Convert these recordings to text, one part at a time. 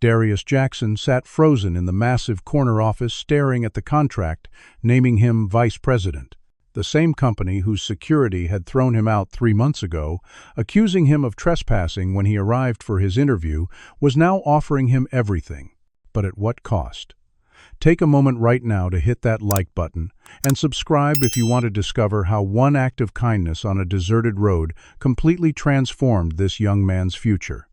Darius Jackson sat frozen in the massive corner office staring at the contract, naming him vice president. The same company whose security had thrown him out 3 months ago, accusing him of trespassing when he arrived for his interview, was now offering him everything. But at what cost? Take a moment right now to hit that like button and subscribe if you want to discover how one act of kindness on a deserted road completely transformed this young man's future.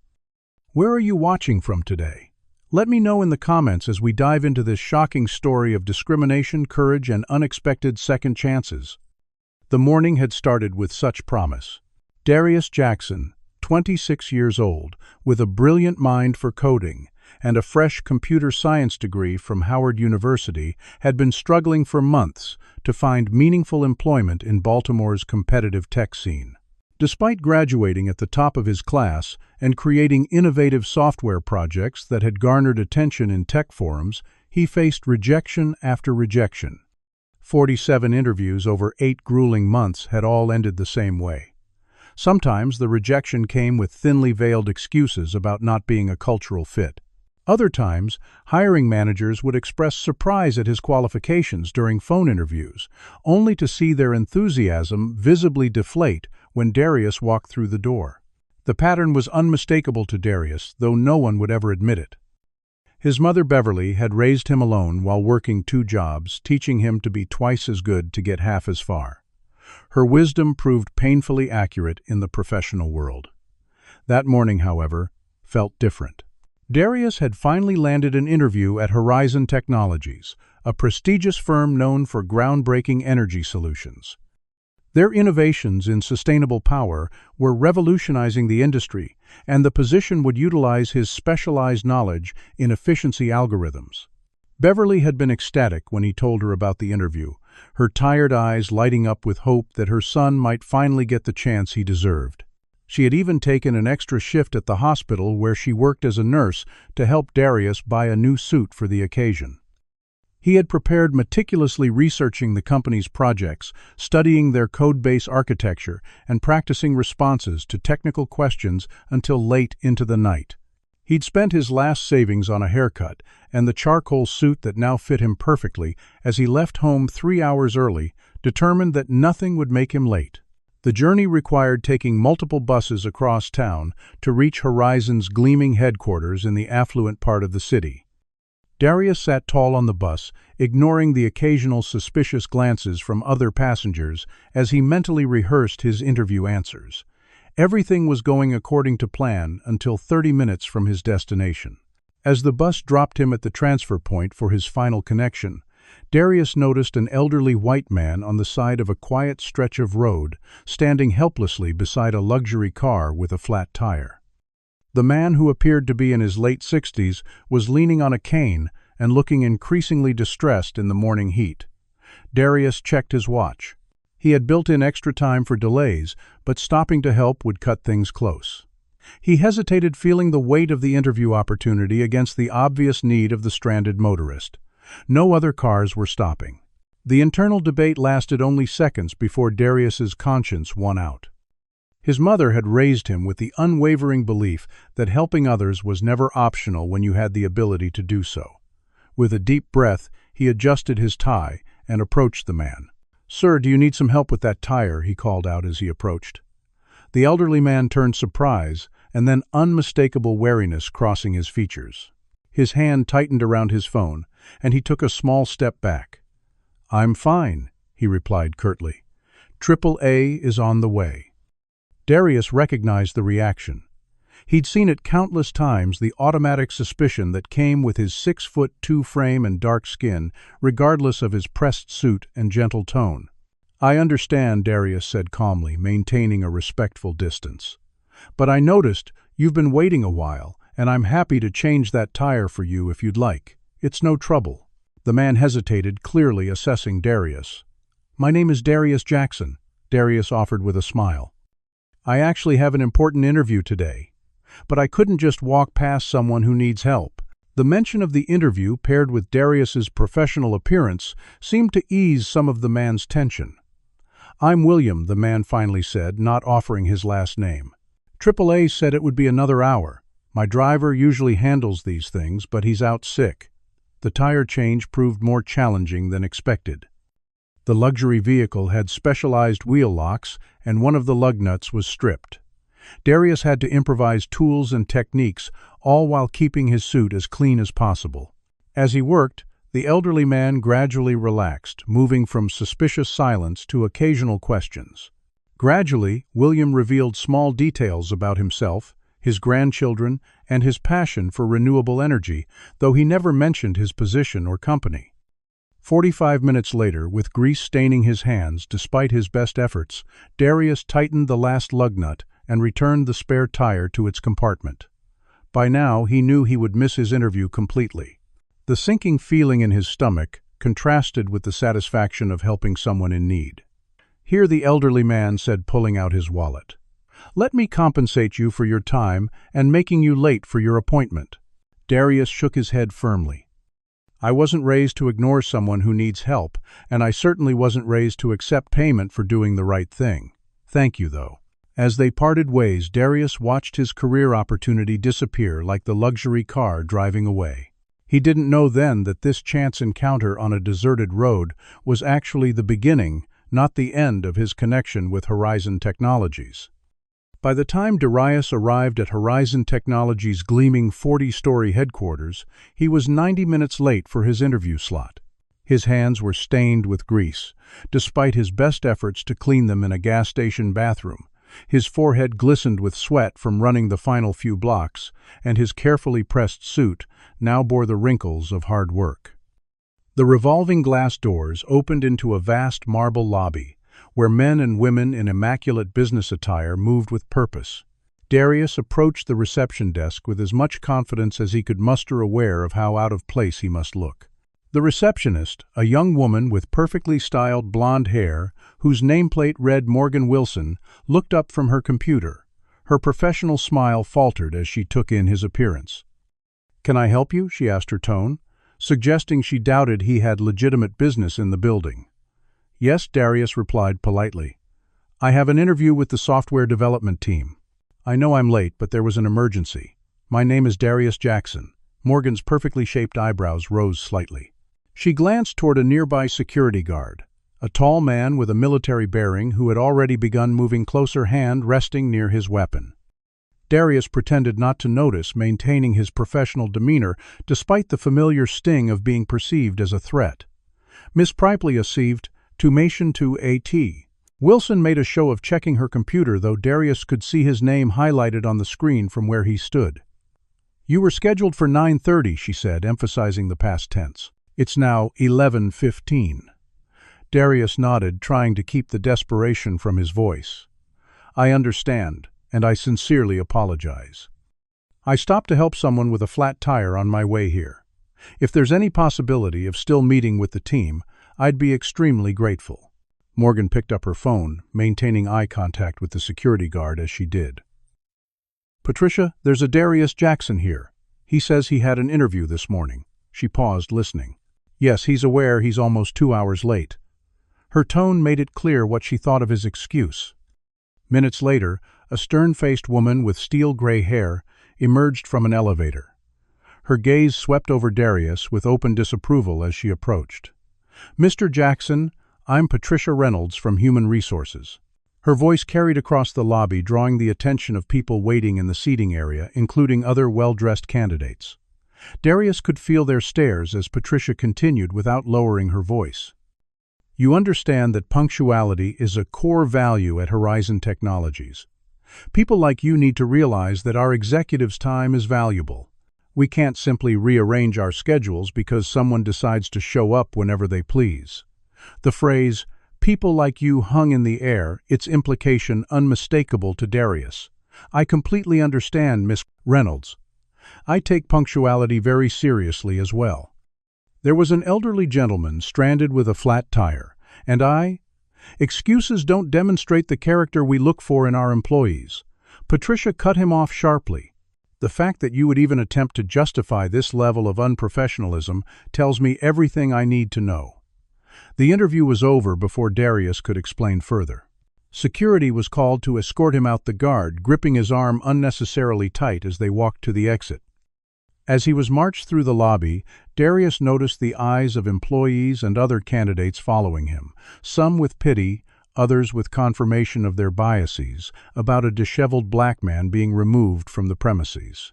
Where are you watching from today? Let me know in the comments as we dive into this shocking story of discrimination, courage, and unexpected second chances. The morning had started with such promise. Darius Jackson, 26 years old, with a brilliant mind for coding and a fresh computer science degree from Howard University, had been struggling for months to find meaningful employment in Baltimore's competitive tech scene. Despite graduating at the top of his class and creating innovative software projects that had garnered attention in tech forums, he faced rejection after rejection. 47 interviews over 8 grueling months had all ended the same way. Sometimes the rejection came with thinly veiled excuses about not being a cultural fit. Other times, hiring managers would express surprise at his qualifications during phone interviews, only to see their enthusiasm visibly deflate when Darius walked through the door. The pattern was unmistakable to Darius, though no one would ever admit it. His mother Beverly had raised him alone while working 2 jobs, teaching him to be twice as good to get half as far. Her wisdom proved painfully accurate in the professional world. That morning, however, felt different. Darius had finally landed an interview at Horizon Technologies, a prestigious firm known for groundbreaking energy solutions. Their innovations in sustainable power were revolutionizing the industry, and the position would utilize his specialized knowledge in efficiency algorithms. Beverly had been ecstatic when he told her about the interview, her tired eyes lighting up with hope that her son might finally get the chance he deserved. She had even taken an extra shift at the hospital where she worked as a nurse to help Darius buy a new suit for the occasion. He had prepared meticulously researching the company's projects, studying their code-base architecture, and practicing responses to technical questions until late into the night. He'd spent his last savings on a haircut and the charcoal suit that now fit him perfectly as he left home 3 hours early, determined that nothing would make him late. The journey required taking multiple buses across town to reach Horizon's gleaming headquarters in the affluent part of the city. Darius sat tall on the bus, ignoring the occasional suspicious glances from other passengers as he mentally rehearsed his interview answers. Everything was going according to plan until 30 minutes from his destination. As the bus dropped him at the transfer point for his final connection, Darius noticed an elderly white man on the side of a quiet stretch of road, standing helplessly beside a luxury car with a flat tire. The man, who appeared to be in his late 60s, was leaning on a cane and looking increasingly distressed in the morning heat. Darius checked his watch. He had built in extra time for delays, but stopping to help would cut things close. He hesitated, feeling the weight of the interview opportunity against the obvious need of the stranded motorist. No other cars were stopping. The internal debate lasted only seconds before Darius's conscience won out. His mother had raised him with the unwavering belief that helping others was never optional when you had the ability to do so. With a deep breath, he adjusted his tie and approached the man. "Sir, do you need some help with that tire?" he called out as he approached. The elderly man turned surprise and then unmistakable wariness crossing his features. His hand tightened around his phone, and he took a small step back. "I'm fine," he replied curtly. "AAA is on the way." Darius recognized the reaction. He'd seen it countless times, the automatic suspicion that came with his 6'2" frame and dark skin, regardless of his pressed suit and gentle tone. "I understand," Darius said calmly, maintaining a respectful distance. "But I noticed you've been waiting a while, and I'm happy to change that tire for you if you'd like. It's no trouble." The man hesitated, clearly assessing Darius. "My name is Darius Jackson," Darius offered with a smile. "I actually have an important interview today. But I couldn't just walk past someone who needs help." The mention of the interview, paired with Darius's professional appearance, seemed to ease some of the man's tension. "I'm William," the man finally said, not offering his last name. "AAA said it would be another hour. My driver usually handles these things, but he's out sick. The tire change proved more challenging than expected. The luxury vehicle had specialized wheel locks, and one of the lug nuts was stripped. Darius had to improvise tools and techniques, all while keeping his suit as clean as possible. As he worked, the elderly man gradually relaxed, moving from suspicious silence to occasional questions. Gradually, William revealed small details about himself, his grandchildren, and his passion for renewable energy, though he never mentioned his position or company. 45 minutes later, with grease staining his hands despite his best efforts, Darius tightened the last lug nut and returned the spare tire to its compartment. By now, he knew he would miss his interview completely. The sinking feeling in his stomach contrasted with the satisfaction of helping someone in need. Here the elderly man said, pulling out his wallet. "Let me compensate you for your time and making you late for your appointment." Darius shook his head firmly. "I wasn't raised to ignore someone who needs help, and I certainly wasn't raised to accept payment for doing the right thing. Thank you, though." As they parted ways, Darius watched his career opportunity disappear like the luxury car driving away. He didn't know then that this chance encounter on a deserted road was actually the beginning, not the end, of his connection with Horizon Technologies. By the time Darius arrived at Horizon Technologies' gleaming 40-story headquarters, he was 90 minutes late for his interview slot. His hands were stained with grease, despite his best efforts to clean them in a gas station bathroom. His forehead glistened with sweat from running the final few blocks, and his carefully pressed suit now bore the wrinkles of hard work. The revolving glass doors opened into a vast marble lobby, where men and women in immaculate business attire moved with purpose. Darius approached the reception desk with as much confidence as he could muster, aware of how out of place he must look. The receptionist, a young woman with perfectly styled blonde hair, whose nameplate read Morgan Wilson, looked up from her computer. Her professional smile faltered as she took in his appearance. "Can I help you?" she asked, her tone suggesting she doubted he had legitimate business in the building. "Yes," Darius replied politely. "I have an interview with the software development team. I know I'm late, but there was an emergency. My name is Darius Jackson." Morgan's perfectly shaped eyebrows rose slightly. She glanced toward a nearby security guard, a tall man with a military bearing who had already begun moving closer, hand resting near his weapon. Darius pretended not to notice, maintaining his professional demeanor despite the familiar sting of being perceived as a threat. "Miss Pripley received tumation to AT." Wilson made a show of checking her computer, though Darius could see his name highlighted on the screen from where he stood. "You were scheduled for 9:30, she said, emphasizing the past tense. "It's now 11:15. Darius nodded, trying to keep the desperation from his voice. "I understand, and I sincerely apologize. I stopped to help someone with a flat tire on my way here. If there's any possibility of still meeting with the team, I'd be extremely grateful." Morgan picked up her phone, maintaining eye contact with the security guard as she did. "Patricia, there's a Darius Jackson here. He says he had an interview this morning." She paused, listening. "Yes, he's aware he's almost 2 hours late." Her tone made it clear what she thought of his excuse. Minutes later, a stern-faced woman with steel-gray hair emerged from an elevator. Her gaze swept over Darius with open disapproval as she approached. "Mr. Jackson, I'm Patricia Reynolds from Human Resources." Her voice carried across the lobby, drawing the attention of people waiting in the seating area, including other well-dressed candidates. Darius could feel their stares as Patricia continued without lowering her voice. "You understand that punctuality is a core value at Horizon Technologies. People like you need to realize that our executives' time is valuable. We can't simply rearrange our schedules because someone decides to show up whenever they please." The phrase, "people like you," hung in the air, its implication unmistakable to Darius. "I completely understand, Miss Reynolds. I take punctuality very seriously as well." There was an elderly gentleman stranded with a flat tire, and excuses don't demonstrate the character we look for in our employees. Patricia cut him off sharply. "The fact that you would even attempt to justify this level of unprofessionalism tells me everything I need to know." The interview was over before Darius could explain further. Security was called to escort him out, the guard gripping his arm unnecessarily tight as they walked to the exit. As he was marched through the lobby, Darius noticed the eyes of employees and other candidates following him, some with pity, others with confirmation of their biases about a disheveled black man being removed from the premises.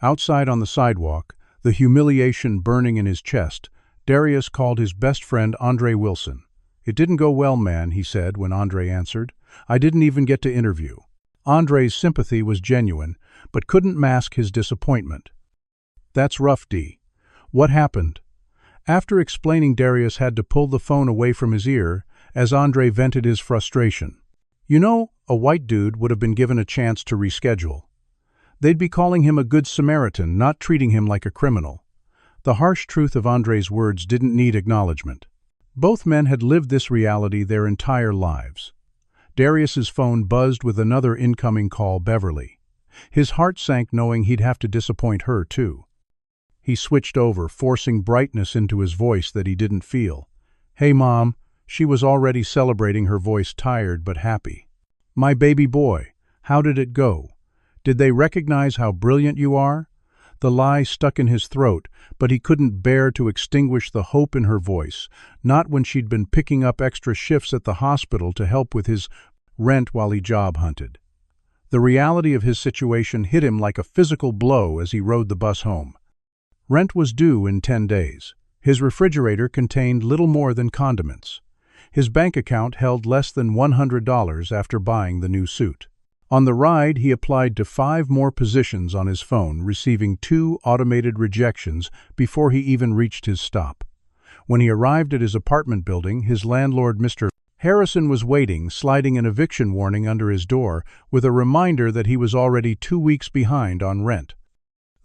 Outside on the sidewalk, the humiliation burning in his chest, Darius called his best friend Andre Wilson. "It didn't go well, man," he said when Andre answered. "I didn't even get to interview." Andre's sympathy was genuine, but couldn't mask his disappointment. "That's rough, D. What happened?" After explaining, Darius had to pull the phone away from his ear as Andre vented his frustration. "You know, a white dude would have been given a chance to reschedule. They'd be calling him a good Samaritan, not treating him like a criminal." The harsh truth of Andre's words didn't need acknowledgement. Both men had lived this reality their entire lives. Darius's phone buzzed with another incoming call, Beverly. His heart sank knowing he'd have to disappoint her, too. He switched over, forcing brightness into his voice that he didn't feel. "Hey, Mom." She was already celebrating, her voice tired but happy. "My baby boy, how did it go? Did they recognize how brilliant you are?" The lie stuck in his throat, but he couldn't bear to extinguish the hope in her voice, not when she'd been picking up extra shifts at the hospital to help with his rent while he job hunted. The reality of his situation hit him like a physical blow as he rode the bus home. Rent was due in 10 days. His refrigerator contained little more than condiments. His bank account held less than $100 after buying the new suit. On the ride, he applied to 5 more positions on his phone, receiving 2 automated rejections before he even reached his stop. When he arrived at his apartment building, his landlord, Mr. Harrison, was waiting, sliding an eviction warning under his door with a reminder that he was already 2 weeks behind on rent.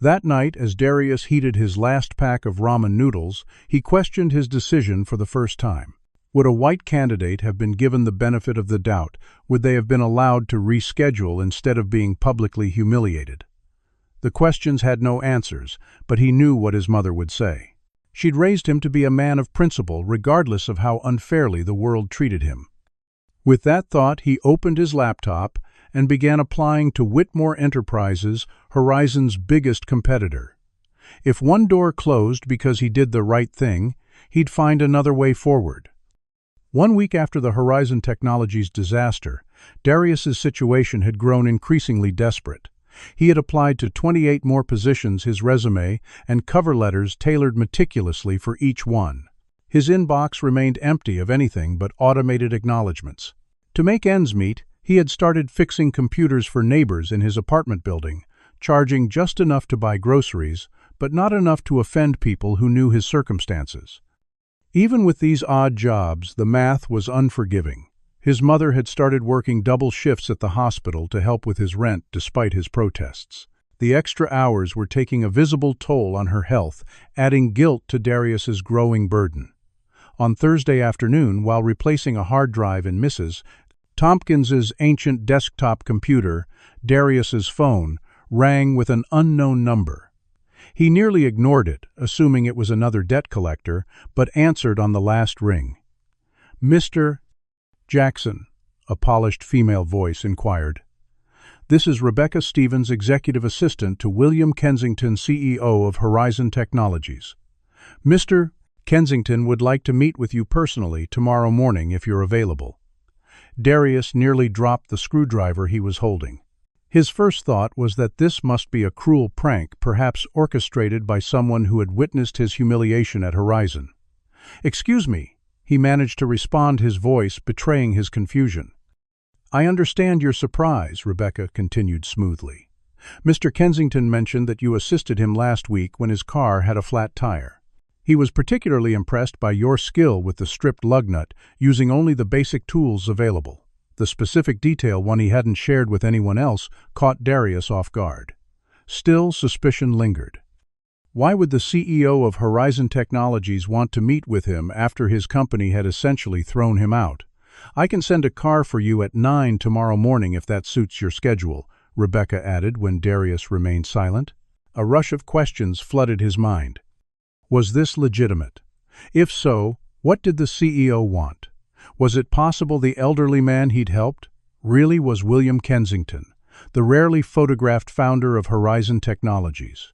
That night, as Darius heated his last pack of ramen noodles, he questioned his decision for the first time. Would a white candidate have been given the benefit of the doubt? Would they have been allowed to reschedule instead of being publicly humiliated? The questions had no answers, but he knew what his mother would say. She'd raised him to be a man of principle, regardless of how unfairly the world treated him. With that thought, he opened his laptop and began applying to Whitmore Enterprises, Horizon's biggest competitor. If one door closed because he did the right thing, he'd find another way forward. 1 week after the Horizon Technologies disaster, Darius's situation had grown increasingly desperate. He had applied to 28 more positions, his resume and cover letters tailored meticulously for each one. His inbox remained empty of anything but automated acknowledgments. To make ends meet, he had started fixing computers for neighbors in his apartment building, charging just enough to buy groceries, but not enough to offend people who knew his circumstances. Even with these odd jobs, the math was unforgiving. His mother had started working double shifts at the hospital to help with his rent despite his protests. The extra hours were taking a visible toll on her health, adding guilt to Darius's growing burden. On Thursday afternoon, while replacing a hard drive in Mrs. Tompkins's ancient desktop computer, Darius's phone rang with an unknown number. He nearly ignored it, assuming it was another debt collector, but answered on the last ring. "Mr. Jackson," a polished female voice inquired. "This is Rebecca Stevens, executive assistant to William Kensington, CEO of Horizon Technologies. Mr. Kensington would like to meet with you personally tomorrow morning if you're available." Darius nearly dropped the screwdriver he was holding. His first thought was that this must be a cruel prank, perhaps orchestrated by someone who had witnessed his humiliation at Horizon. "Excuse me," he managed to respond, his voice betraying his confusion. "I understand your surprise," Rebecca continued smoothly. "Mr. Kensington mentioned that you assisted him last week when his car had a flat tire. He was particularly impressed by your skill with the stripped lug nut, using only the basic tools available." The specific detail, one he hadn't shared with anyone else, caught Darius off guard. Still, suspicion lingered. Why would the CEO of Horizon Technologies want to meet with him after his company had essentially thrown him out? "I can send a car for you at 9 tomorrow morning if that suits your schedule," Rebecca added when Darius remained silent. A rush of questions flooded his mind. Was this legitimate? If so, what did the CEO want? Was it possible the elderly man he'd helped, really was William Kensington, the rarely photographed founder of Horizon Technologies.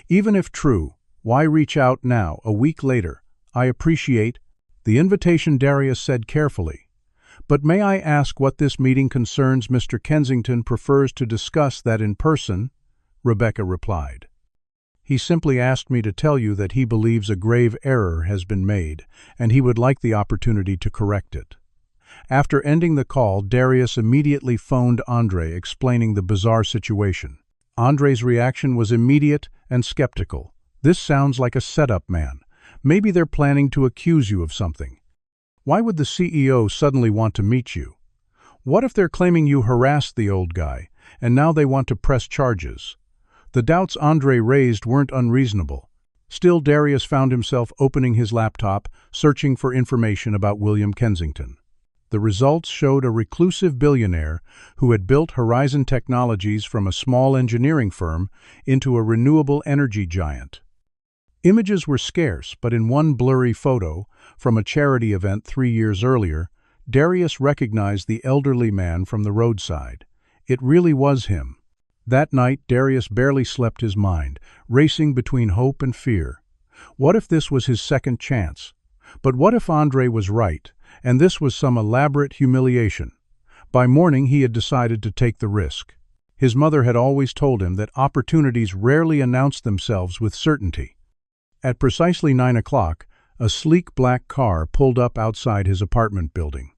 Even if true, why reach out now, a week later? I appreciate the invitation, Darius said carefully. But may I ask what this meeting concerns? Mr. Kensington prefers to discuss that in person, Rebecca replied. He simply asked me to tell you that he believes a grave error has been made, and he would like the opportunity to correct it. After ending the call, Darius immediately phoned Andre, explaining the bizarre situation. Andre's reaction was immediate and skeptical. This sounds like a setup, man. Maybe they're planning to accuse you of something. Why would the CEO suddenly want to meet you? What if they're claiming you harassed the old guy, and now they want to press charges? The doubts Andre raised weren't unreasonable. Still, Darius found himself opening his laptop, searching for information about William Kensington. The results showed a reclusive billionaire who had built Horizon Technologies from a small engineering firm into a renewable energy giant. Images were scarce, but in one blurry photo, from a charity event 3 years earlier, Darius recognized the elderly man from the roadside. It really was him. That night, Darius barely slept, his mind racing between hope and fear. What if this was his second chance? But what if Andre was right, and this was some elaborate humiliation? By morning, he had decided to take the risk. His mother had always told him that opportunities rarely announce themselves with certainty. At precisely 9 o'clock, a sleek black car pulled up outside his apartment building.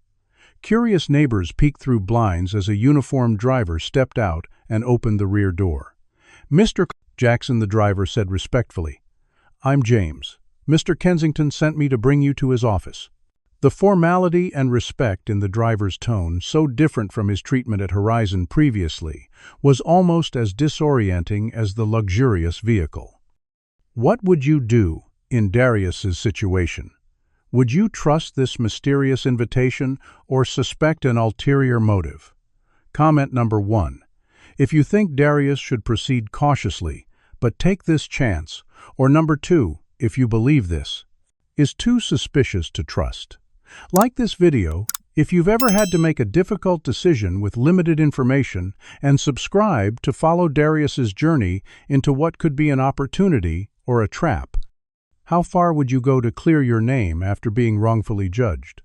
Curious neighbors peeked through blinds as a uniformed driver stepped out and opened the rear door. "Mr. Jackson," the driver said respectfully. "I'm James. Mr. Kensington sent me to bring you to his office." The formality and respect in the driver's tone, so different from his treatment at Horizon previously, was almost as disorienting as the luxurious vehicle. What would you do in Darius's situation? Would you trust this mysterious invitation or suspect an ulterior motive? Comment number 1. If you think Darius should proceed cautiously, but take this chance, or number 2, if you believe this is too suspicious to trust. Like this video if you've ever had to make a difficult decision with limited information, and subscribe to follow Darius's journey into what could be an opportunity or a trap. How far would you go to clear your name after being wrongfully judged?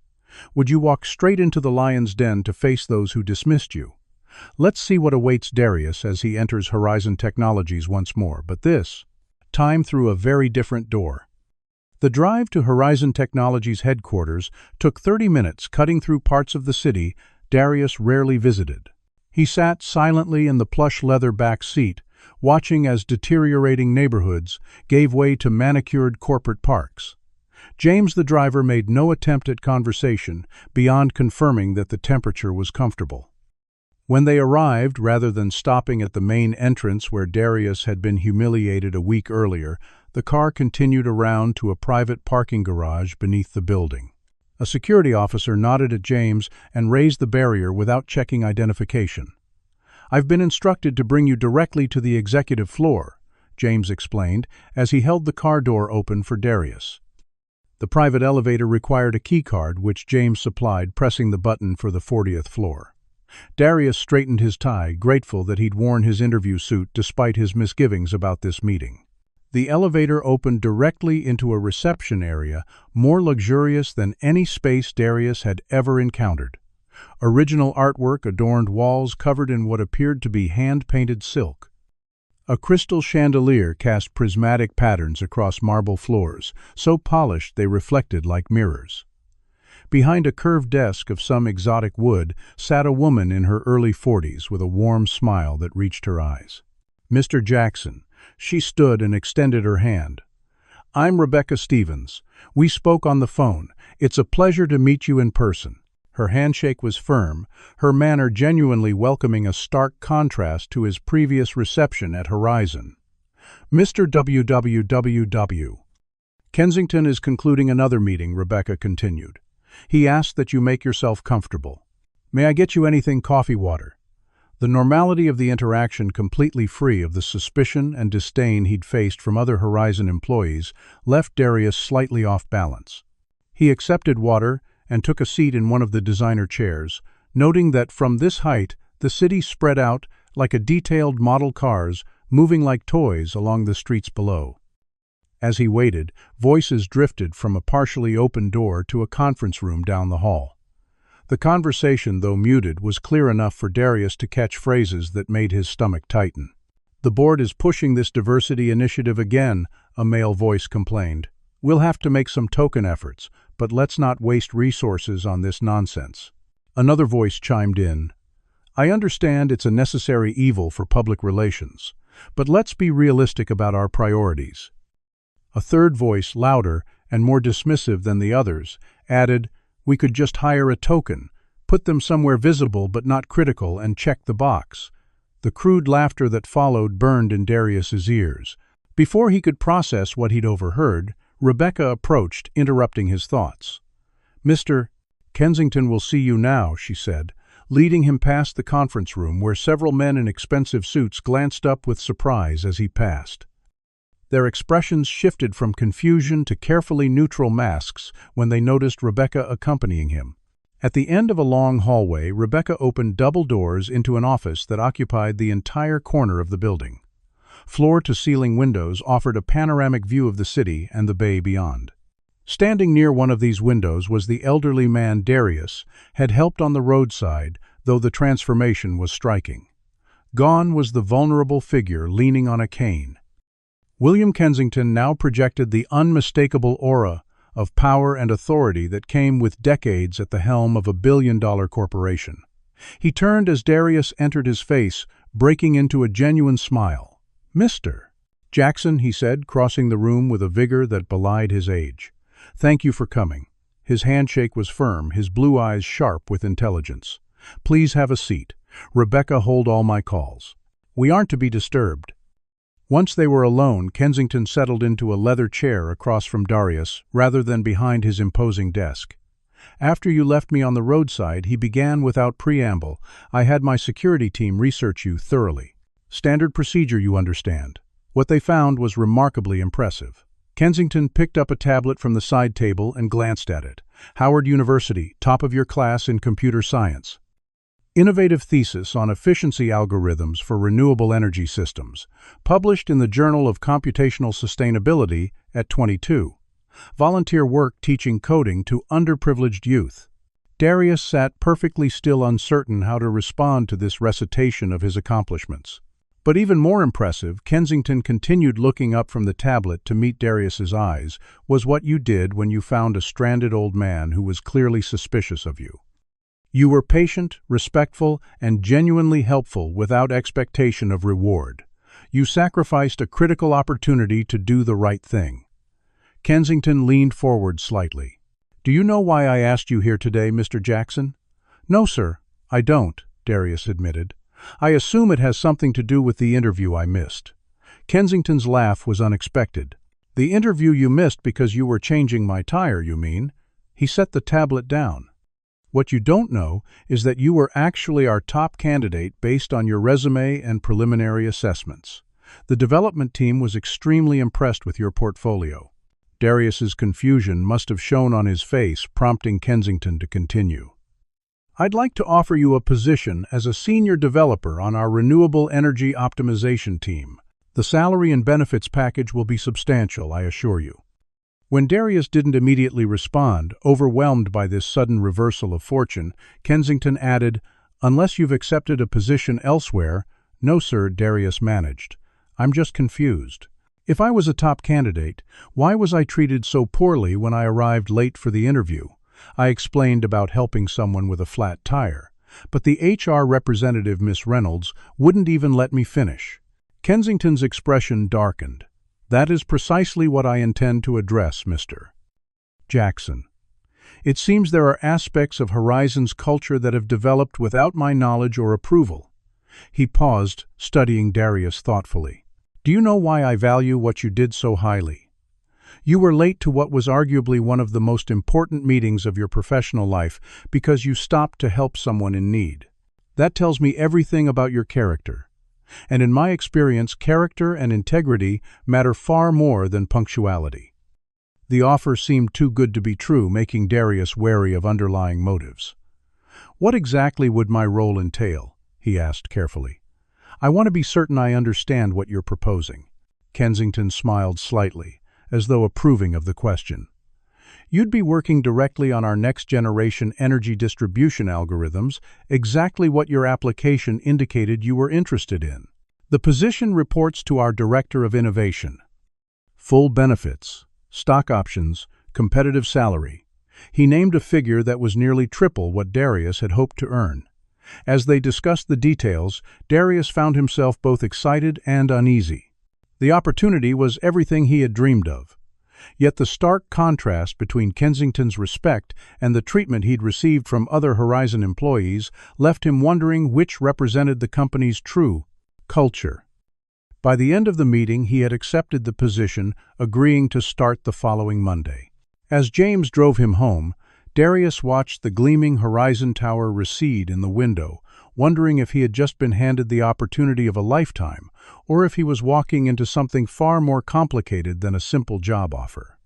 Would you walk straight into the lion's den to face those who dismissed you? Let's see what awaits Darius as he enters Horizon Technologies once more, but this time through a very different door. The drive to Horizon Technologies headquarters took 30 minutes, cutting through parts of the city Darius rarely visited. He sat silently in the plush leather back seat, watching as deteriorating neighborhoods gave way to manicured corporate parks. James, the driver, made no attempt at conversation beyond confirming that the temperature was comfortable. When they arrived, rather than stopping at the main entrance where Darius had been humiliated a week earlier, the car continued around to a private parking garage beneath the building. A security officer nodded at James and raised the barrier without checking identification. "I've been instructed to bring you directly to the executive floor," James explained as he held the car door open for Darius. The private elevator required a key card, which James supplied, pressing the button for the 40th floor. Darius straightened his tie, grateful that he'd worn his interview suit despite his misgivings about this meeting. The elevator opened directly into a reception area more luxurious than any space Darius had ever encountered. Original artwork adorned walls covered in what appeared to be hand-painted silk. A crystal chandelier cast prismatic patterns across marble floors, so polished they reflected like mirrors. Behind a curved desk of some exotic wood sat a woman in her early 40s with a warm smile that reached her eyes. "Mr. Jackson." She stood and extended her hand. "I'm Rebecca Stevens. We spoke on the phone. It's a pleasure to meet you in person." Her handshake was firm, her manner genuinely welcoming, a stark contrast to his previous reception at Horizon. "Mr. WWWW. Kensington is concluding another meeting," Rebecca continued. "He asked that you make yourself comfortable. May I get you anything? Coffee, water?" The normality of the interaction, completely free of the suspicion and disdain he'd faced from other Horizon employees, left Darius slightly off balance. He accepted water and took a seat in one of the designer chairs, noting that from this height the city spread out like a detailed model cars moving like toys along the streets below. As he waited, voices drifted from a partially open door to a conference room down the hall. The conversation, though muted, was clear enough for Darius to catch phrases that made his stomach tighten. "The board is pushing this diversity initiative again," a male voice complained. "We'll have to make some token efforts, but let's not waste resources on this nonsense." Another voice chimed in. "I understand it's a necessary evil for public relations, but let's be realistic about our priorities." A third voice, louder and more dismissive than the others, added, "We could just hire a token, put them somewhere visible but not critical, and check the box." The crude laughter that followed burned in Darius's ears. Before he could process what he'd overheard, Rebecca approached, interrupting his thoughts. "Mr. Kensington will see you now," she said, leading him past the conference room where several men in expensive suits glanced up with surprise as he passed. Their expressions shifted from confusion to carefully neutral masks when they noticed Rebecca accompanying him. At the end of a long hallway, Rebecca opened double doors into an office that occupied the entire corner of the building. Floor-to-ceiling windows offered a panoramic view of the city and the bay beyond. Standing near one of these windows was the elderly man Darius had helped on the roadside, though the transformation was striking. Gone was the vulnerable figure leaning on a cane. William Kensington now projected the unmistakable aura of power and authority that came with decades at the helm of a billion-dollar corporation. He turned as Darius entered his face, breaking into a genuine smile. "Mr. Jackson," he said, crossing the room with a vigor that belied his age. "Thank you for coming." His handshake was firm, his blue eyes sharp with intelligence. "Please have a seat. Rebecca, hold all my calls. We aren't to be disturbed." Once they were alone, Kensington settled into a leather chair across from Darius, rather than behind his imposing desk. "After you left me on the roadside," he began without preamble, "I had my security team research you thoroughly. Standard procedure, you understand." What they found was remarkably impressive. Kensington picked up a tablet from the side table and glanced at it. "Howard University, top of your class in computer science. Innovative thesis on efficiency algorithms for renewable energy systems, published in the Journal of Computational Sustainability at 22. Volunteer work teaching coding to underprivileged youth." Darius sat perfectly still, uncertain how to respond to this recitation of his accomplishments. But even more impressive, Kensington continued, looking up from the tablet to meet Darius's eyes, was what you did when you found a stranded old man who was clearly suspicious of you. You were patient, respectful, and genuinely helpful without expectation of reward. You sacrificed a critical opportunity to do the right thing. Kensington leaned forward slightly. "Do you know why I asked you here today, Mr. Jackson?" "No, sir, I don't," Darius admitted. "I assume it has something to do with the interview I missed." Kensington's laugh was unexpected. "The interview you missed because you were changing my tire, you mean?" He set the tablet down. "What you don't know is that you were actually our top candidate based on your resume and preliminary assessments. The development team was extremely impressed with your portfolio." Darius's confusion must have shown on his face, prompting Kensington to continue. "I'd like to offer you a position as a senior developer on our renewable energy optimization team. The salary and benefits package will be substantial, I assure you." When Darius didn't immediately respond, overwhelmed by this sudden reversal of fortune, Kensington added, "Unless you've accepted a position elsewhere." "No, sir," Darius managed. "I'm just confused. If I was a top candidate, why was I treated so poorly when I arrived late for the interview?" I explained about helping someone with a flat tire, but the HR representative, Miss Reynolds, wouldn't even let me finish. Kensington's expression darkened. "That is precisely what I intend to address, Mr. Jackson. It seems there are aspects of Horizon's culture that have developed without my knowledge or approval." He paused, studying Darius thoughtfully. "Do you know why I value what you did so highly? You were late to what was arguably one of the most important meetings of your professional life because you stopped to help someone in need. That tells me everything about your character. And in my experience, character and integrity matter far more than punctuality." The offer seemed too good to be true, making Darius wary of underlying motives. "What exactly would my role entail?" he asked carefully. "I want to be certain I understand what you're proposing." Kensington smiled slightly, as though approving of the question. "You'd be working directly on our next-generation energy distribution algorithms, exactly what your application indicated you were interested in. The position reports to our Director of Innovation. Full benefits, stock options, competitive salary." He named a figure that was nearly triple what Darius had hoped to earn. As they discussed the details, Darius found himself both excited and uneasy. The opportunity was everything he had dreamed of. Yet the stark contrast between Kensington's respect and the treatment he'd received from other Horizon employees left him wondering which represented the company's true culture. By the end of the meeting, he had accepted the position, agreeing to start the following Monday. As James drove him home, Darius watched the gleaming Horizon Tower recede in the window, wondering if he had just been handed the opportunity of a lifetime, or if he was walking into something far more complicated than a simple job offer.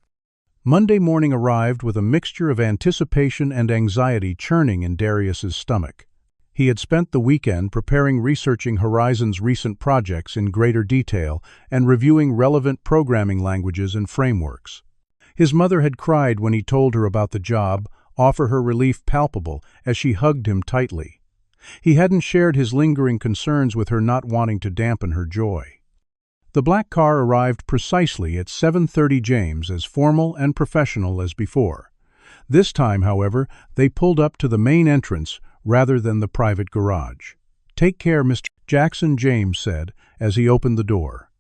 Monday morning arrived with a mixture of anticipation and anxiety churning in Darius's stomach. He had spent the weekend researching Horizon's recent projects in greater detail and reviewing relevant programming languages and frameworks. His mother had cried when he told her about the job, offer her relief palpable as she hugged him tightly. He hadn't shared his lingering concerns with her, not wanting to dampen her joy. The black car arrived precisely at 7:30 James, as formal and professional as before. This time, however, they pulled up to the main entrance rather than the private garage. "Take care, Mr. Jackson," James said as he opened the door.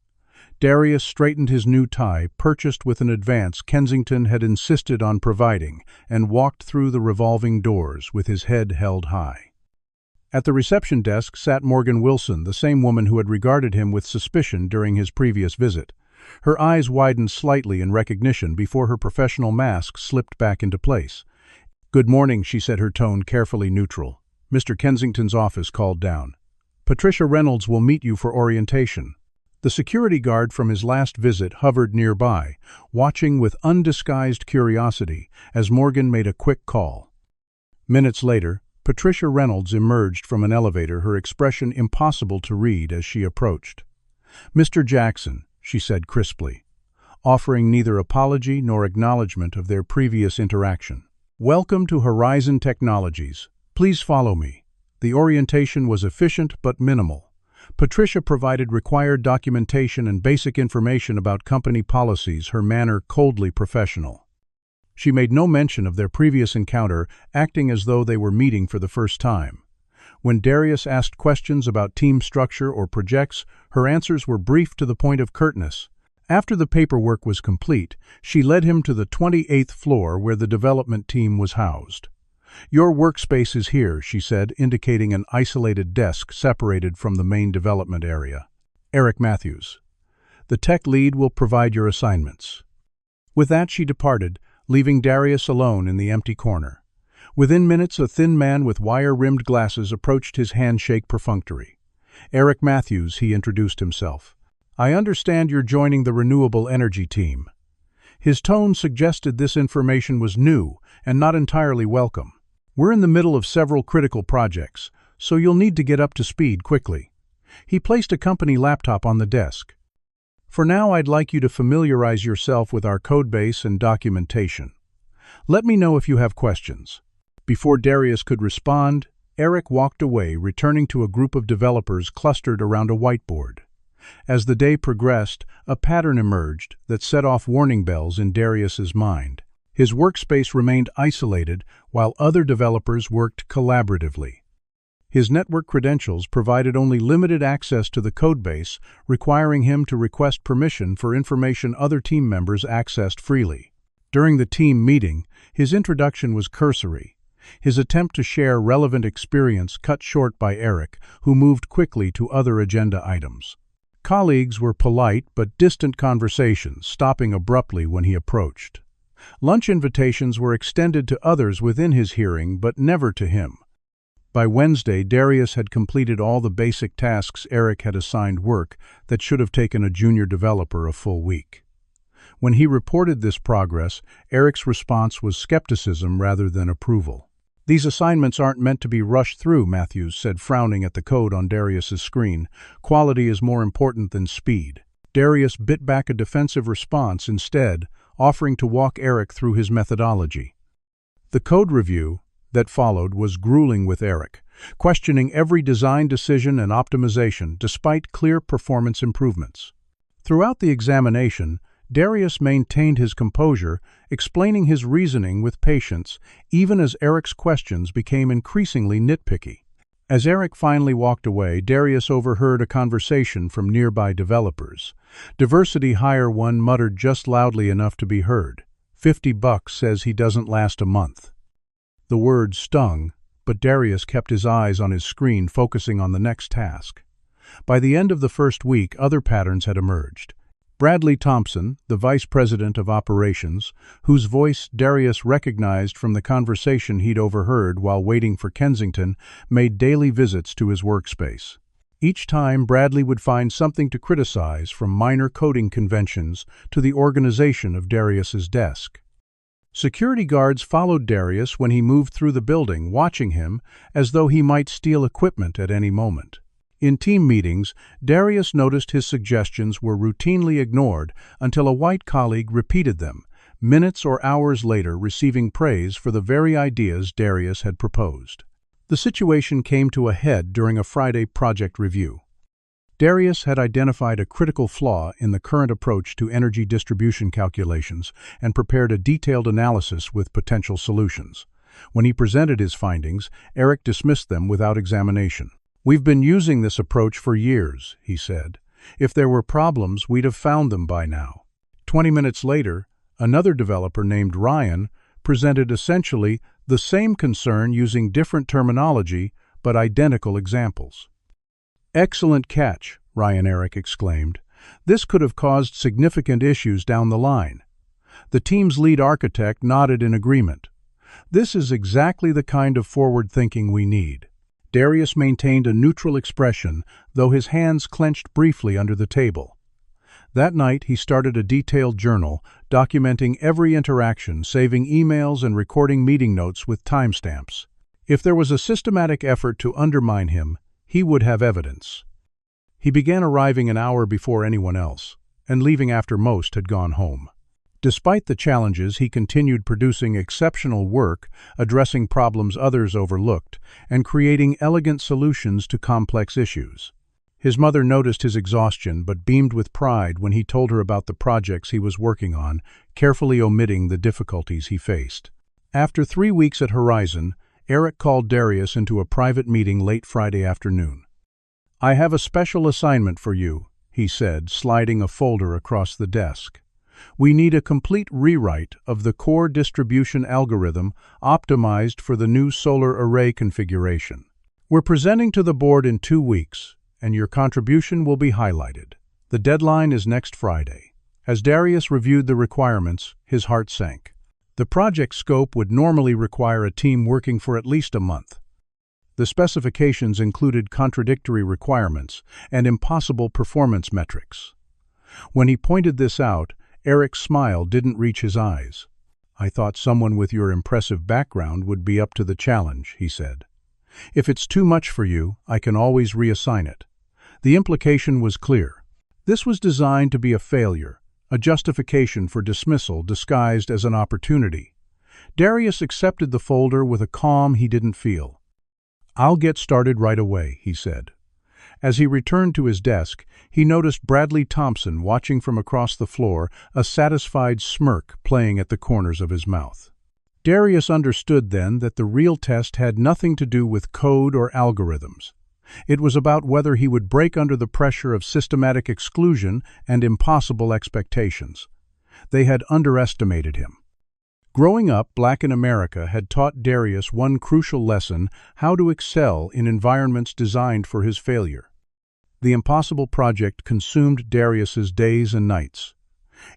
Darius straightened his new tie, purchased with an advance Kensington had insisted on providing, and walked through the revolving doors with his head held high. At the reception desk sat Morgan Wilson, the same woman who had regarded him with suspicion during his previous visit. Her eyes widened slightly in recognition before her professional mask slipped back into place. "Good morning," she said, her tone carefully neutral. "Mr. Kensington's office called down. Patricia Reynolds will meet you for orientation." The security guard from his last visit hovered nearby, watching with undisguised curiosity as Morgan made a quick call. Minutes later, Patricia Reynolds emerged from an elevator, her expression impossible to read as she approached. "Mr. Jackson," she said crisply, offering neither apology nor acknowledgement of their previous interaction. "Welcome to Horizon Technologies. Please follow me." The orientation was efficient but minimal. Patricia provided required documentation and basic information about company policies, her manner coldly professional. She made no mention of their previous encounter, acting as though they were meeting for the first time. When Darius asked questions about team structure or projects, her answers were brief to the point of curtness. After the paperwork was complete, she led him to the 28th floor where the development team was housed. "Your workspace is here," she said, indicating an isolated desk separated from the main development area. "Eric Matthews. The tech lead will provide your assignments." With that, she departed, leaving Darius alone in the empty corner. Within minutes, a thin man with wire-rimmed glasses approached his handshake perfunctory. "Eric Matthews," he introduced himself. "I understand you're joining the renewable energy team." His tone suggested this information was new and not entirely welcome. "We're in the middle of several critical projects, so you'll need to get up to speed quickly." He placed a company laptop on the desk. "For now, I'd like you to familiarize yourself with our codebase and documentation. Let me know if you have questions." Before Darius could respond, Eric walked away, returning to a group of developers clustered around a whiteboard. As the day progressed, a pattern emerged that set off warning bells in Darius's mind. His workspace remained isolated while other developers worked collaboratively. His network credentials provided only limited access to the codebase, requiring him to request permission for information other team members accessed freely. During the team meeting, his introduction was cursory, his attempt to share relevant experience cut short by Eric, who moved quickly to other agenda items. Colleagues were polite but distant conversations, stopping abruptly when he approached. Lunch invitations were extended to others within his hearing, but never to him. By Wednesday, Darius had completed all the basic tasks Eric had assigned, work that should have taken a junior developer a full week. When he reported this progress, Eric's response was skepticism rather than approval. "These assignments aren't meant to be rushed through," Matthews said, frowning at the code on Darius's screen. "Quality is more important than speed." Darius bit back a defensive response instead, offering to walk Eric through his methodology. The code review that followed was grueling with Eric, questioning every design decision and optimization despite clear performance improvements. Throughout the examination, Darius maintained his composure, explaining his reasoning with patience, even as Eric's questions became increasingly nitpicky. As Eric finally walked away, Darius overheard a conversation from nearby developers. Diversity Hire One muttered just loudly enough to be heard. $50 says he doesn't last a month. The words stung, but Darius kept his eyes on his screen, focusing on the next task. By the end of the first week, other patterns had emerged. Bradley Thompson, the vice president of operations, whose voice Darius recognized from the conversation he'd overheard while waiting for Kensington, made daily visits to his workspace. Each time, Bradley would find something to criticize, from minor coding conventions to the organization of Darius's desk. Security guards followed Darius when he moved through the building, watching him as though he might steal equipment at any moment. In team meetings, Darius noticed his suggestions were routinely ignored until a white colleague repeated them, minutes or hours later receiving praise for the very ideas Darius had proposed. The situation came to a head during a Friday project review. Darius had identified a critical flaw in the current approach to energy distribution calculations and prepared a detailed analysis with potential solutions. When he presented his findings, Eric dismissed them without examination. "We've been using this approach for years," he said. "If there were problems, we'd have found them by now." 20 minutes later, another developer named Ryan presented essentially the same concern using different terminology but identical examples. "Excellent catch," Ryan Eric exclaimed. "This could have caused significant issues down the line." The team's lead architect nodded in agreement. "This is exactly the kind of forward thinking we need." Darius maintained a neutral expression, though his hands clenched briefly under the table. That night, he started a detailed journal, documenting every interaction, saving emails and recording meeting notes with timestamps. If there was a systematic effort to undermine him, he would have evidence. He began arriving an hour before anyone else, and leaving after most had gone home. Despite the challenges, he continued producing exceptional work, addressing problems others overlooked, and creating elegant solutions to complex issues. His mother noticed his exhaustion but beamed with pride when he told her about the projects he was working on, carefully omitting the difficulties he faced. After 3 weeks at Horizon, Eric called Darius into a private meeting late Friday afternoon. "I have a special assignment for you," he said, sliding a folder across the desk. "We need a complete rewrite of the core distribution algorithm optimized for the new solar array configuration. We're presenting to the board in 2 weeks, and your contribution will be highlighted. The deadline is next Friday." As Darius reviewed the requirements, his heart sank. The project scope would normally require a team working for at least a month. The specifications included contradictory requirements and impossible performance metrics. When he pointed this out, Eric's smile didn't reach his eyes. "I thought someone with your impressive background would be up to the challenge," he said. "If it's too much for you, I can always reassign it." The implication was clear. This was designed to be a failure, a justification for dismissal disguised as an opportunity. Darius accepted the folder with a calm he didn't feel. "I'll get started right away," he said. As he returned to his desk, he noticed Bradley Thompson watching from across the floor, a satisfied smirk playing at the corners of his mouth. Darius understood then that the real test had nothing to do with code or algorithms. It was about whether he would break under the pressure of systematic exclusion and impossible expectations. They had underestimated him. Growing up, Black in America had taught Darius one crucial lesson: how to excel in environments designed for his failure. The impossible project consumed Darius's days and nights.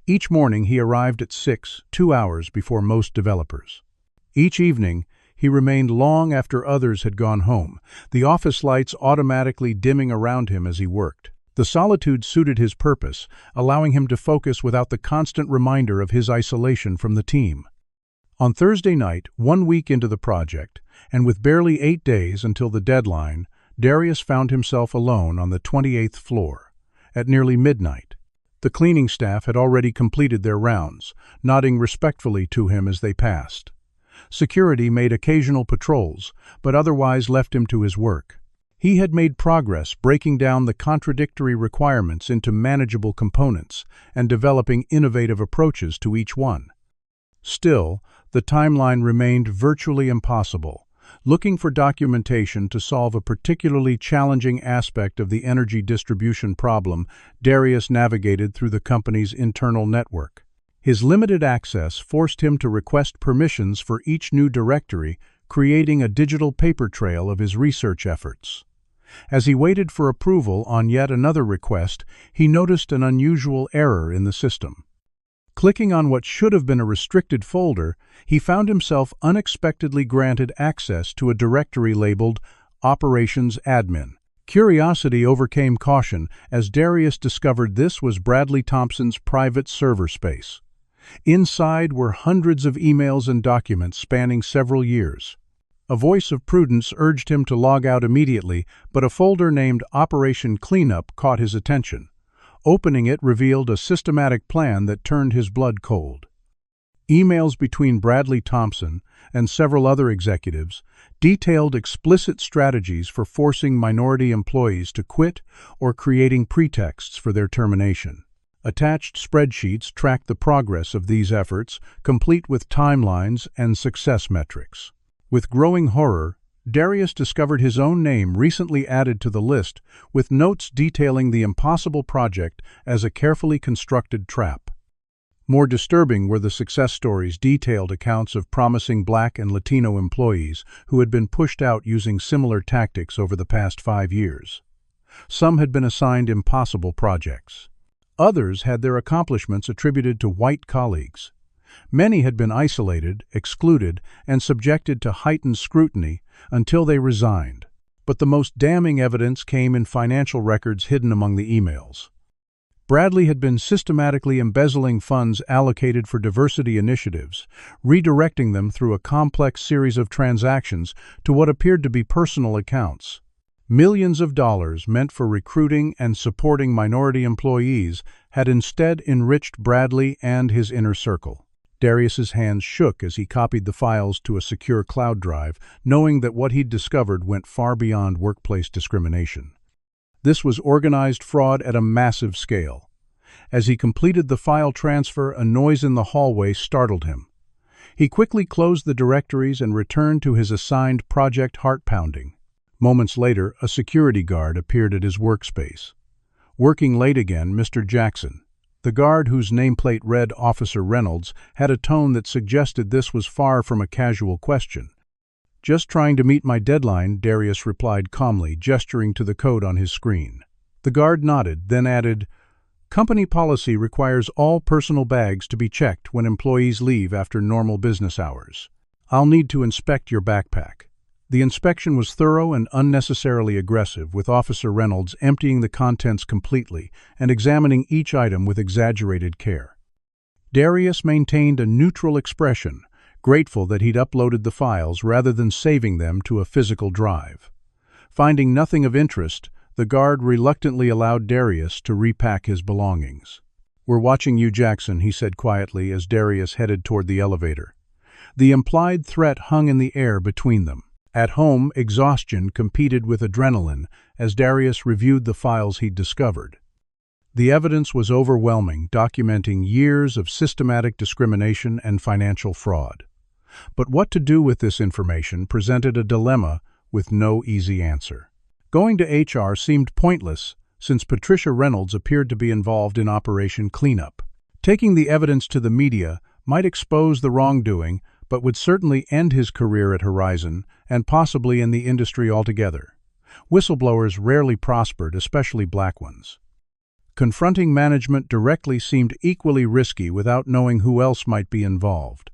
Each morning he arrived at 6, 2 hours before most developers. Each evening, he remained long after others had gone home, the office lights automatically dimming around him as he worked. The solitude suited his purpose, allowing him to focus without the constant reminder of his isolation from the team. On Thursday night, 1 week into the project, And with barely 8 days until the deadline, Darius found himself alone on the 28th floor, at nearly midnight. The cleaning staff had already completed their rounds, nodding respectfully to him as they passed. Security made occasional patrols, but otherwise left him to his work. He had made progress breaking down the contradictory requirements into manageable components and developing innovative approaches to each one. Still, the timeline remained virtually impossible. Looking for documentation to solve a particularly challenging aspect of the energy distribution problem, Darius navigated through the company's internal network. His limited access forced him to request permissions for each new directory, creating a digital paper trail of his research efforts. As he waited for approval on yet another request, he noticed an unusual error in the system. Clicking on what should have been a restricted folder, he found himself unexpectedly granted access to a directory labeled Operations Admin. Curiosity overcame caution as Darius discovered this was Bradley Thompson's private server space. Inside were hundreds of emails and documents spanning several years. A voice of prudence urged him to log out immediately, but a folder named Operation Cleanup caught his attention. Opening it revealed a systematic plan that turned his blood cold. Emails between Bradley Thompson and several other executives detailed explicit strategies for forcing minority employees to quit or creating pretexts for their termination. Attached spreadsheets tracked the progress of these efforts, complete with timelines and success metrics. With growing horror, Darius discovered his own name recently added to the list, with notes detailing the impossible project as a carefully constructed trap. More disturbing were the success stories detailed accounts of promising Black and Latino employees who had been pushed out using similar tactics over the past 5 years. Some had been assigned impossible projects. Others had their accomplishments attributed to white colleagues. Many had been isolated, excluded, and subjected to heightened scrutiny until they resigned. But the most damning evidence came in financial records hidden among the emails. Bradley had been systematically embezzling funds allocated for diversity initiatives, redirecting them through a complex series of transactions to what appeared to be personal accounts. Millions of dollars meant for recruiting and supporting minority employees had instead enriched Bradley and his inner circle. Darius's hands shook as he copied the files to a secure cloud drive, knowing that what he'd discovered went far beyond workplace discrimination. This was organized fraud at a massive scale. As he completed the file transfer, a noise in the hallway startled him. He quickly closed the directories and returned to his assigned project, heart-pounding. Moments later, a security guard appeared at his workspace. Working late again, Mr. Jackson. The guard, whose nameplate read Officer Reynolds, had a tone that suggested this was far from a casual question. "Just trying to meet my deadline," Darius replied calmly, gesturing to the code on his screen. The guard nodded, then added, "Company policy requires all personal bags to be checked when employees leave after normal business hours. I'll need to inspect your backpack." The inspection was thorough and unnecessarily aggressive, with Officer Reynolds emptying the contents completely and examining each item with exaggerated care. Darius maintained a neutral expression, grateful that he'd uploaded the files rather than saving them to a physical drive. Finding nothing of interest, the guard reluctantly allowed Darius to repack his belongings. "We're watching you, Jackson," he said quietly as Darius headed toward the elevator. The implied threat hung in the air between them. At home, exhaustion competed with adrenaline as Darius reviewed the files he'd discovered. The evidence was overwhelming, documenting years of systematic discrimination and financial fraud. But what to do with this information presented a dilemma with no easy answer. Going to HR seemed pointless, since Patricia Reynolds appeared to be involved in Operation Cleanup. Taking the evidence to the media might expose the wrongdoing, but would certainly end his career at Horizon and possibly in the industry altogether. Whistleblowers rarely prospered, especially Black ones. Confronting management directly seemed equally risky without knowing who else might be involved.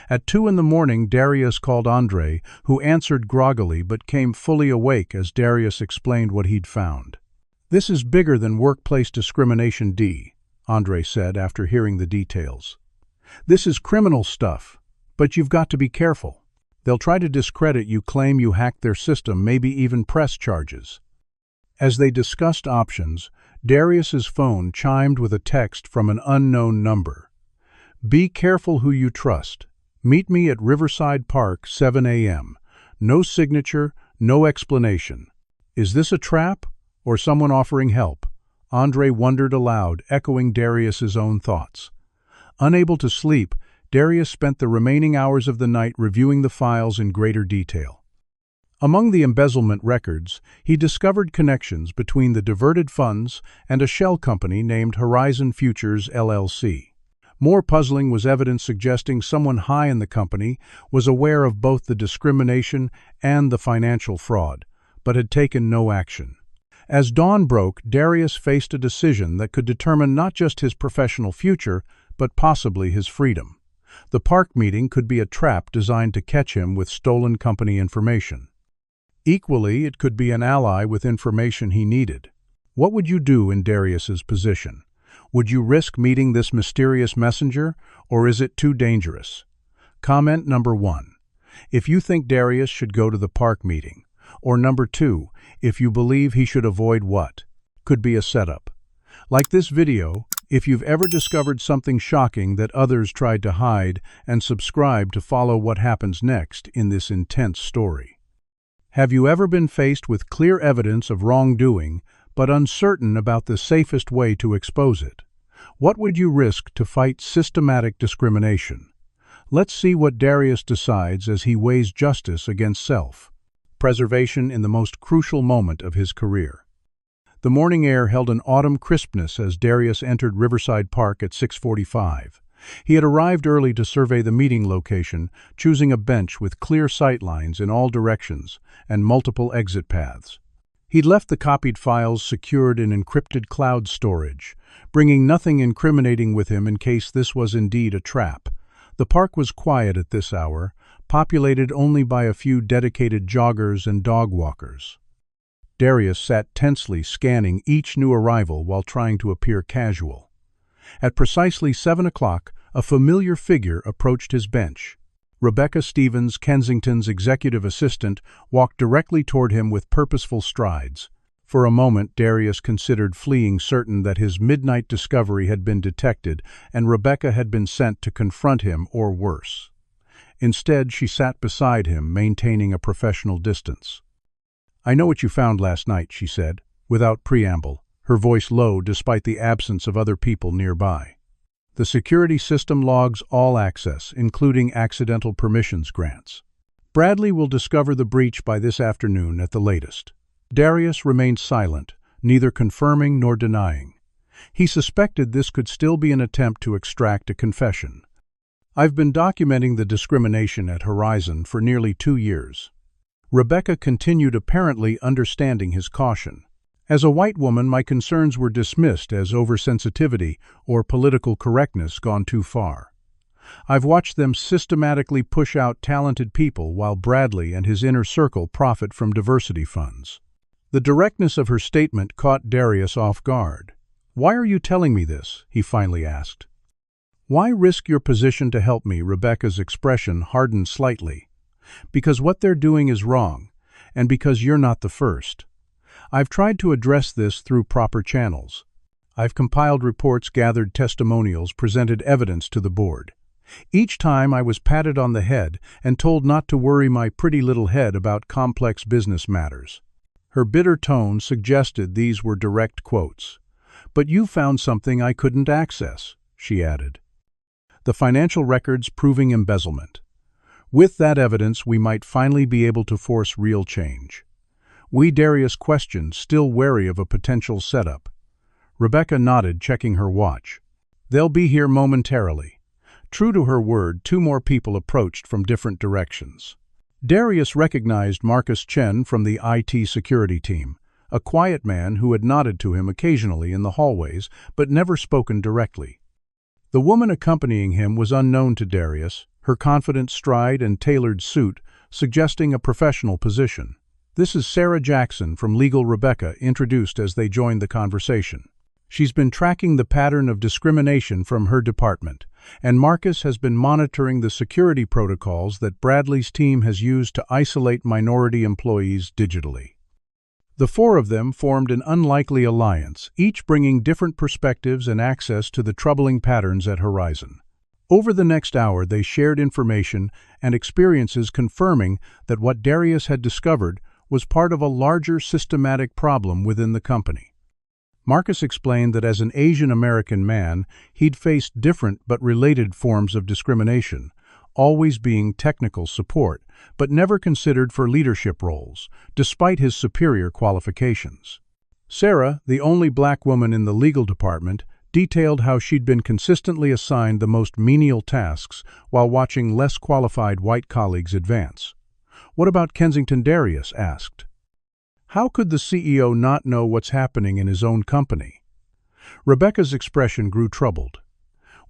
At 2 a.m, Darius called Andre, who answered groggily but came fully awake as Darius explained what he'd found. "This is bigger than workplace discrimination, D," Andre said after hearing the details. "This is criminal stuff, but you've got to be careful. They'll try to discredit you, claim you hacked their system, maybe even press charges. As they discussed options, Darius's phone chimed with a text from an unknown number. "Be careful who you trust. Meet me at Riverside Park, 7 a.m. No signature, no explanation." Is this a trap, or someone offering help? Andre wondered aloud, echoing Darius's own thoughts. Unable to sleep, Darius spent the remaining hours of the night reviewing the files in greater detail. Among the embezzlement records, he discovered connections between the diverted funds and a shell company named Horizon Futures LLC. More puzzling was evidence suggesting someone high in the company was aware of both the discrimination and the financial fraud, but had taken no action. As dawn broke, Darius faced a decision that could determine not just his professional future, but possibly his freedom. The park meeting could be a trap designed to catch him with stolen company information. Equally, it could be an ally with information he needed. What would you do in Darius's position? Would you risk meeting this mysterious messenger, or is it too dangerous? Comment number 1. If you think Darius should go to the park meeting. Or number 2, if you believe he should avoid what could be a setup. Like this video, if you've ever discovered something shocking that others tried to hide, and subscribe to follow what happens next in this intense story. Have you ever been faced with clear evidence of wrongdoing, but uncertain about the safest way to expose it? What would you risk to fight systematic discrimination? Let's see what Darius decides as he weighs justice against self-preservation in the most crucial moment of his career. The morning air held an autumn crispness as Darius entered Riverside Park at 6:45. He had arrived early to survey the meeting location, choosing a bench with clear sightlines in all directions and multiple exit paths. He'd left the copied files secured in encrypted cloud storage, bringing nothing incriminating with him in case this was indeed a trap. The park was quiet at this hour, populated only by a few dedicated joggers and dog walkers. Darius sat tensely scanning each new arrival while trying to appear casual. At precisely 7 o'clock, a familiar figure approached his bench. Rebecca Stevens, Kensington's executive assistant, walked directly toward him with purposeful strides. For a moment, Darius considered fleeing, certain that his midnight discovery had been detected and Rebecca had been sent to confront him or worse. Instead, she sat beside him, maintaining a professional distance. "I know what you found last night," she said, without preamble, her voice low despite the absence of other people nearby. "The security system logs all access, including accidental permissions grants. Bradley will discover the breach by this afternoon at the latest." Darius remained silent, neither confirming nor denying. He suspected this could still be an attempt to extract a confession. "I've been documenting the discrimination at Horizon for nearly 2 years. Rebecca continued, apparently understanding his caution. "As a white woman, my concerns were dismissed as oversensitivity or political correctness gone too far. I've watched them systematically push out talented people while Bradley and his inner circle profit from diversity funds." The directness of her statement caught Darius off guard. "Why are you telling me this?" he finally asked. "Why risk your position to help me?" Rebecca's expression hardened slightly. "Because what they're doing is wrong, and because you're not the first. I've tried to address this through proper channels. I've compiled reports, gathered testimonials, presented evidence to the board. Each time I was patted on the head and told not to worry my pretty little head about complex business matters." Her bitter tone suggested these were direct quotes. "But you found something I couldn't access," she added. "The financial records proving embezzlement. With that evidence, we might finally be able to force real change." Darius questioned, still wary of a potential setup. Rebecca nodded, checking her watch. "They'll be here momentarily." True to her word, 2 more people approached from different directions. Darius recognized Marcus Chen from the IT security team, a quiet man who had nodded to him occasionally in the hallways but never spoken directly. The woman accompanying him was unknown to Darius, her confident stride and tailored suit suggesting a professional position. "This is Sarah Jackson from Legal," Rebecca introduced as they joined the conversation. She's been tracking the pattern of discrimination from her department, and Marcus has been monitoring the security protocols that Bradley's team has used to isolate minority employees digitally. The four of them formed an unlikely alliance, each bringing different perspectives and access to the troubling patterns at Horizon. Over the next hour, they shared information and experiences confirming that what Darius had discovered was part of a larger systematic problem within the company. Marcus explained that as an Asian American man, he'd faced different but related forms of discrimination, always being technical support, but never considered for leadership roles, despite his superior qualifications. Sarah, the only black woman in the legal department, detailed how she'd been consistently assigned the most menial tasks while watching less qualified white colleagues advance. "What about Kensington?" Darius asked. How could the CEO not know what's happening in his own company? Rebecca's expression grew troubled.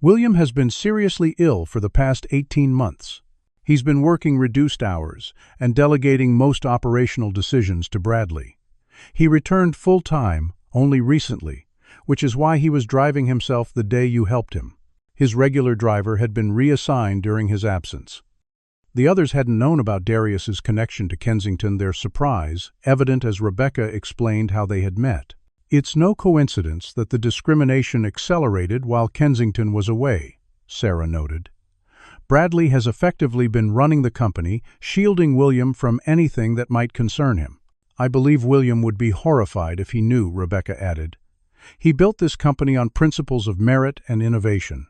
William has been seriously ill for the past 18 months. He's been working reduced hours and delegating most operational decisions to Bradley. He returned full-time only recently, which is why he was driving himself the day you helped him. His regular driver had been reassigned during his absence. The others hadn't known about Darius's connection to Kensington, their surprise evident as Rebecca explained how they had met. "It's no coincidence that the discrimination accelerated while Kensington was away," Sarah noted. "Bradley has effectively been running the company, shielding William from anything that might concern him. I believe William would be horrified if he knew," Rebecca added. "He built this company on principles of merit and innovation.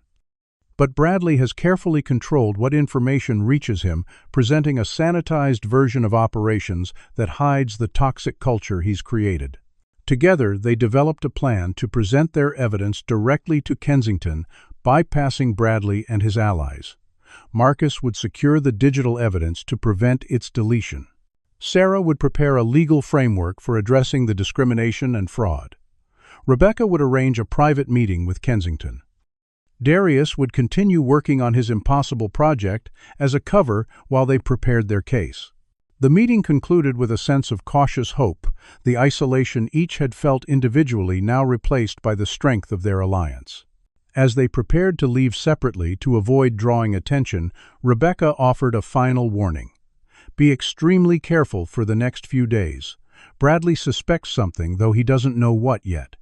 But Bradley has carefully controlled what information reaches him, presenting a sanitized version of operations that hides the toxic culture he's created." Together, they developed a plan to present their evidence directly to Kensington, bypassing Bradley and his allies. Marcus would secure the digital evidence to prevent its deletion. Sarah would prepare a legal framework for addressing the discrimination and fraud. Rebecca would arrange a private meeting with Kensington. Darius would continue working on his impossible project as a cover while they prepared their case. The meeting concluded with a sense of cautious hope, the isolation each had felt individually now replaced by the strength of their alliance. As they prepared to leave separately to avoid drawing attention, Rebecca offered a final warning. "Be extremely careful for the next few days. Bradley suspects something, though he doesn't know what yet.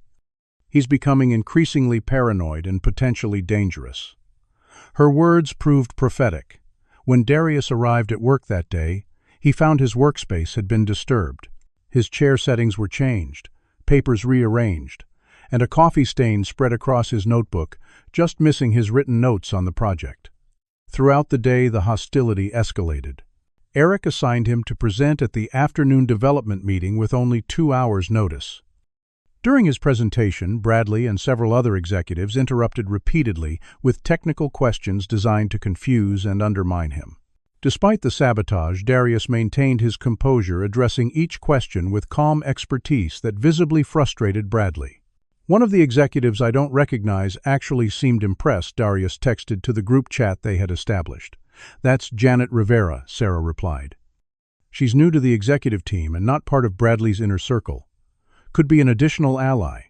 He's becoming increasingly paranoid and potentially dangerous." Her words proved prophetic. When Darius arrived at work that day, he found his workspace had been disturbed. His chair settings were changed, papers rearranged, and a coffee stain spread across his notebook, just missing his written notes on the project. Throughout the day, the hostility escalated. Eric assigned him to present at the afternoon development meeting with only 2 hours' notice. During his presentation, Bradley and several other executives interrupted repeatedly with technical questions designed to confuse and undermine him. Despite the sabotage, Darius maintained his composure, addressing each question with calm expertise that visibly frustrated Bradley. "One of the executives I don't recognize actually seemed impressed," Darius texted to the group chat they had established. "That's Janet Rivera," Sarah replied. "She's new to the executive team and not part of Bradley's inner circle. Could be an additional ally."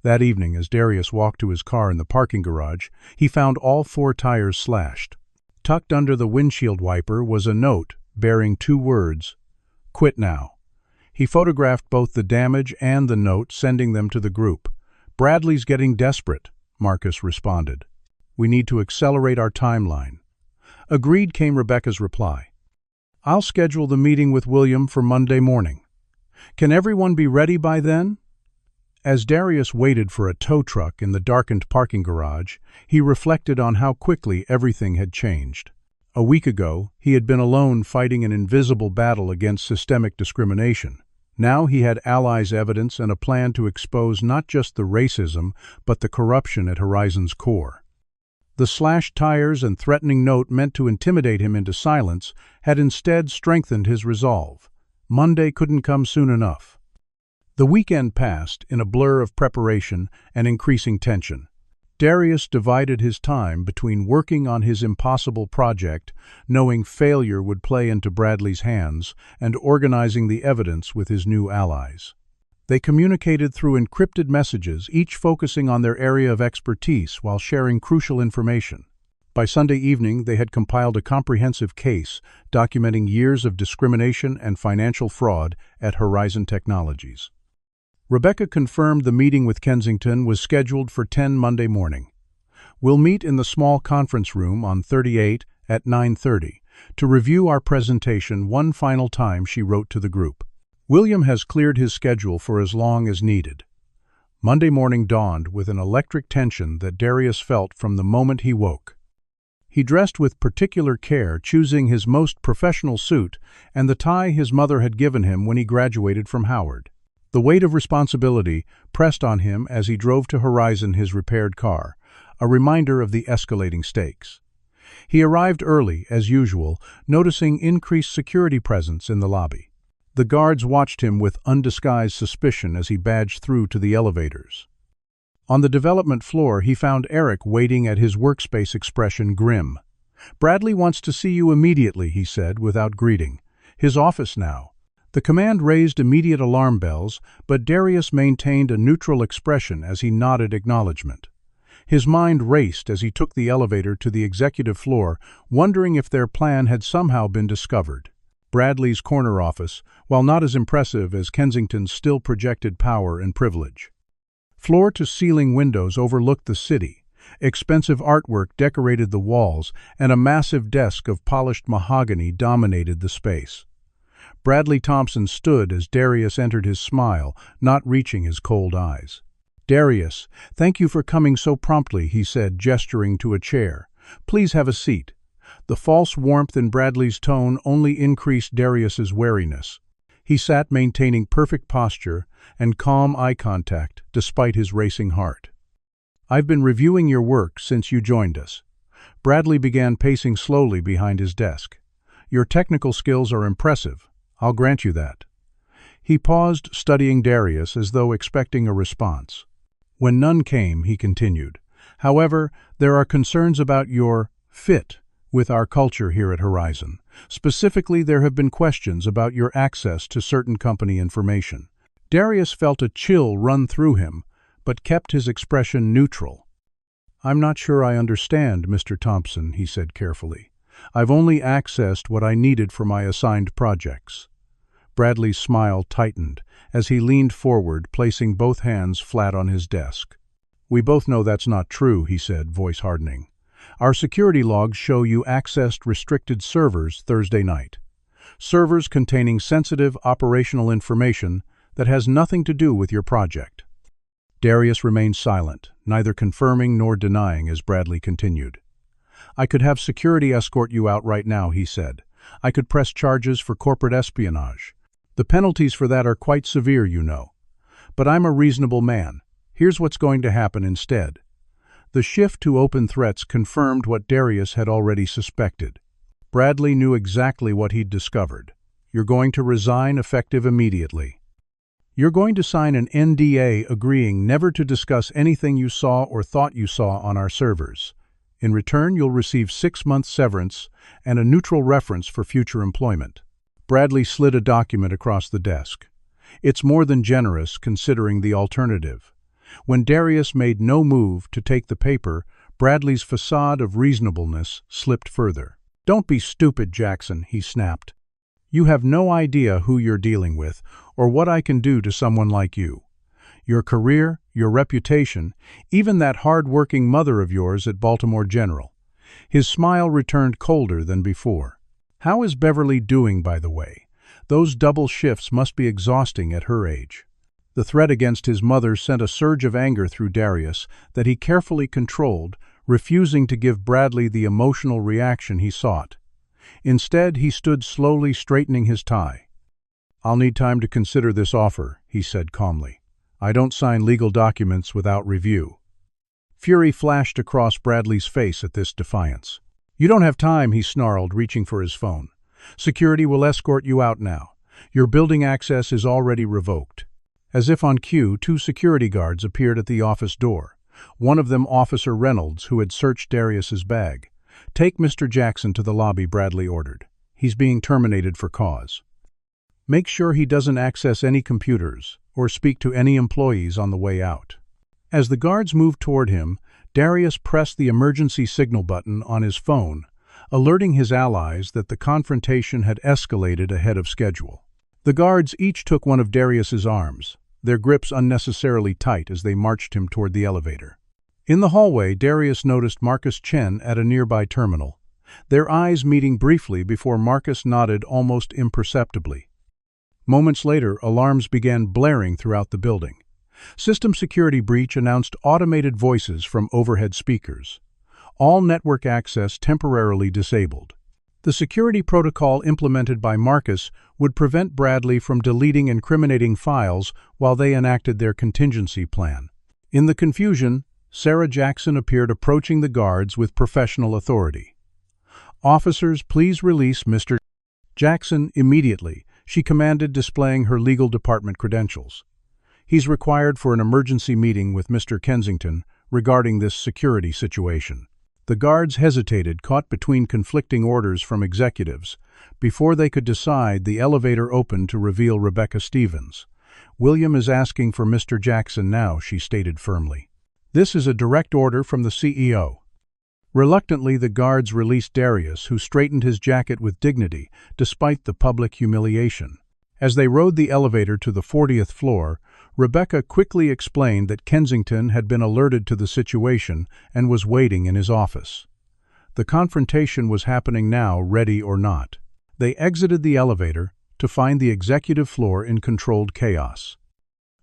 That evening, as Darius walked to his car in the parking garage, he found all 4 tires slashed. Tucked under the windshield wiper was a note bearing 2 words, "Quit now." He photographed both the damage and the note, sending them to the group. "Bradley's getting desperate," Marcus responded. "We need to accelerate our timeline." "Agreed," came Rebecca's reply. "I'll schedule the meeting with William for Monday morning. Can everyone be ready by then?" As Darius waited for a tow truck in the darkened parking garage, he reflected on how quickly everything had changed. A week ago, he had been alone fighting an invisible battle against systemic discrimination. Now he had allies' evidence and a plan to expose not just the racism, but the corruption at Horizon's core. The slashed tires and threatening note meant to intimidate him into silence had instead strengthened his resolve. Monday couldn't come soon enough. The weekend passed in a blur of preparation and increasing tension. Darius divided his time between working on his impossible project, knowing failure would play into Bradley's hands, and organizing the evidence with his new allies. They communicated through encrypted messages, each focusing on their area of expertise while sharing crucial information. By Sunday evening, they had compiled a comprehensive case documenting years of discrimination and financial fraud at Horizon Technologies. Rebecca confirmed the meeting with Kensington was scheduled for 10 Monday morning. "We'll meet in the small conference room on 38 at 9:30 to review our presentation one final time," she wrote to the group. William has cleared his schedule for as long as needed. Monday morning dawned with an electric tension that Darius felt from the moment he woke. He dressed with particular care, choosing his most professional suit and the tie his mother had given him when he graduated from Howard. The weight of responsibility pressed on him as he drove to Horizon his repaired car, a reminder of the escalating stakes. He arrived early, as usual, noticing increased security presence in the lobby. The guards watched him with undisguised suspicion as he badged through to the elevators. On the development floor, he found Eric waiting at his workspace, expression grim. "Bradley wants to see you immediately," he said, without greeting. "His office now." The command raised immediate alarm bells, but Darius maintained a neutral expression as he nodded acknowledgement. His mind raced as he took the elevator to the executive floor, wondering if their plan had somehow been discovered. Bradley's corner office, while not as impressive as Kensington's, still projected power and privilege. Floor-to-ceiling windows overlooked the city, expensive artwork decorated the walls, and a massive desk of polished mahogany dominated the space. Bradley Thompson stood as Darius entered, his smile not reaching his cold eyes. "Darius, thank you for coming so promptly," he said, gesturing to a chair. "Please have a seat." The false warmth in Bradley's tone only increased Darius's wariness. He sat maintaining perfect posture and calm eye contact despite his racing heart. "I've been reviewing your work since you joined us." Bradley began pacing slowly behind his desk. "Your technical skills are impressive. I'll grant you that." He paused, studying Darius as though expecting a response. When none came, he continued, "However, there are concerns about your fit with our culture here at Horizon. Specifically, there have been questions about your access to certain company information." Darius felt a chill run through him, but kept his expression neutral. "I'm not sure I understand, Mr. Thompson," he said carefully. "I've only accessed what I needed for my assigned projects." Bradley's smile tightened as he leaned forward, placing both hands flat on his desk. "We both know that's not true," he said, voice hardening. "Our security logs show you accessed restricted servers Thursday night. Servers containing sensitive operational information that has nothing to do with your project." Darius remained silent, neither confirming nor denying as Bradley continued. "I could have security escort you out right now," he said. "I could press charges for corporate espionage. The penalties for that are quite severe, you know. But I'm a reasonable man. Here's what's going to happen instead." The shift to open threats confirmed what Darius had already suspected. Bradley knew exactly what he'd discovered. "You're going to resign effective immediately. You're going to sign an NDA agreeing never to discuss anything you saw or thought you saw on our servers. In return, you'll receive 6 months severance and a neutral reference for future employment." Bradley slid a document across the desk. "It's more than generous, considering the alternative." When Darius made no move to take the paper, Bradley's facade of reasonableness slipped further. "Don't be stupid, Jackson," he snapped. "You have no idea who you're dealing with or what I can do to someone like you. Your career, your reputation, even that hard-working mother of yours at Baltimore General." His smile returned colder than before. "How is Beverly doing, by the way? Those double shifts must be exhausting at her age." The threat against his mother sent a surge of anger through Darius that he carefully controlled, refusing to give Bradley the emotional reaction he sought. Instead, he stood slowly straightening his tie. "I'll need time to consider this offer," he said calmly. "I don't sign legal documents without review." Fury flashed across Bradley's face at this defiance. "You don't have time," he snarled, reaching for his phone. "Security will escort you out now. Your building access is already revoked." As if on cue, 2 security guards appeared at the office door. One of them Officer Reynolds, who had searched Darius's bag. "Take Mr. Jackson to the lobby," Bradley ordered. "He's being terminated for cause. Make sure he doesn't access any computers or speak to any employees on the way out. As the guards moved toward him, Darius pressed the emergency signal button on his phone, alerting his allies that the confrontation had escalated ahead of schedule. The guards each took one of Darius's arms, their grips unnecessarily tight as they marched him toward the elevator. In the hallway, Darius noticed Marcus Chen at a nearby terminal, their eyes meeting briefly before Marcus nodded almost imperceptibly. Moments later, alarms began blaring throughout the building. System security breach announced automated voices from overhead speakers. All network access temporarily disabled. The security protocol implemented by Marcus would prevent Bradley from deleting incriminating files while they enacted their contingency plan. In the confusion, Sarah Jackson appeared approaching the guards with professional authority. "Officers, please release Mr. Jackson immediately," she commanded, displaying her legal department credentials. "He's required for an emergency meeting with Mr. Kensington regarding this security situation." The guards hesitated, caught between conflicting orders from executives. Before they could decide, the elevator opened to reveal Rebecca Stevens. "William is asking for Mr. Jackson now," she stated firmly. "This is a direct order from the CEO." Reluctantly, the guards released Darius, who straightened his jacket with dignity, despite the public humiliation. As they rode the elevator to the 40th floor, Rebecca quickly explained that Kensington had been alerted to the situation and was waiting in his office. The confrontation was happening now, ready or not. They exited the elevator to find the executive floor in controlled chaos.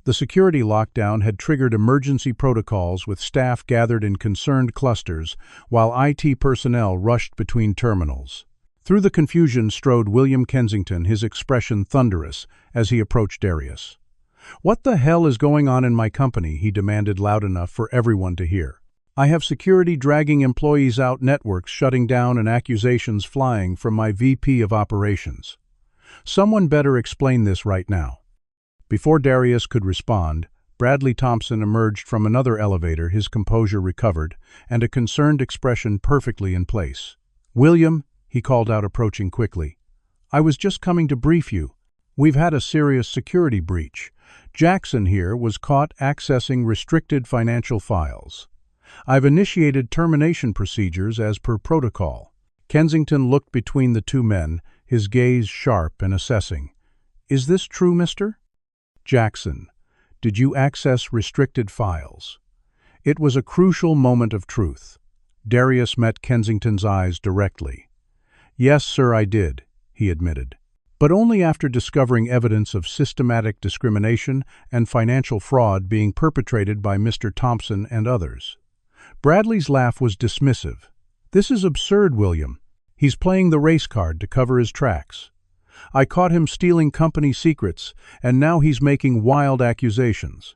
The security lockdown had triggered emergency protocols with staff gathered in concerned clusters, while IT personnel rushed between terminals. Through the confusion strode William Kensington, his expression thunderous, as he approached Darius. "What the hell is going on in my company?" he demanded loud enough for everyone to hear. "I have security dragging employees out, networks shutting down, and accusations flying from my VP of operations. Someone better explain this right now." Before Darius could respond, Bradley Thompson emerged from another elevator, his composure recovered, and a concerned expression perfectly in place. "William," he called out, approaching quickly, "I was just coming to brief you. We've had a serious security breach. Jackson here was caught accessing restricted financial files. I've initiated termination procedures as per protocol." Kensington looked between the two men, his gaze sharp and assessing. "Is this true, Mr. Jackson? Did you access restricted files?" It was a crucial moment of truth. Darius met Kensington's eyes directly. "Yes, sir, I did," he admitted. "But only after discovering evidence of systematic discrimination and financial fraud being perpetrated by Mr. Thompson and others." Bradley's laugh was dismissive. "This is absurd, William. He's playing the race card to cover his tracks. I caught him stealing company secrets, and now he's making wild accusations."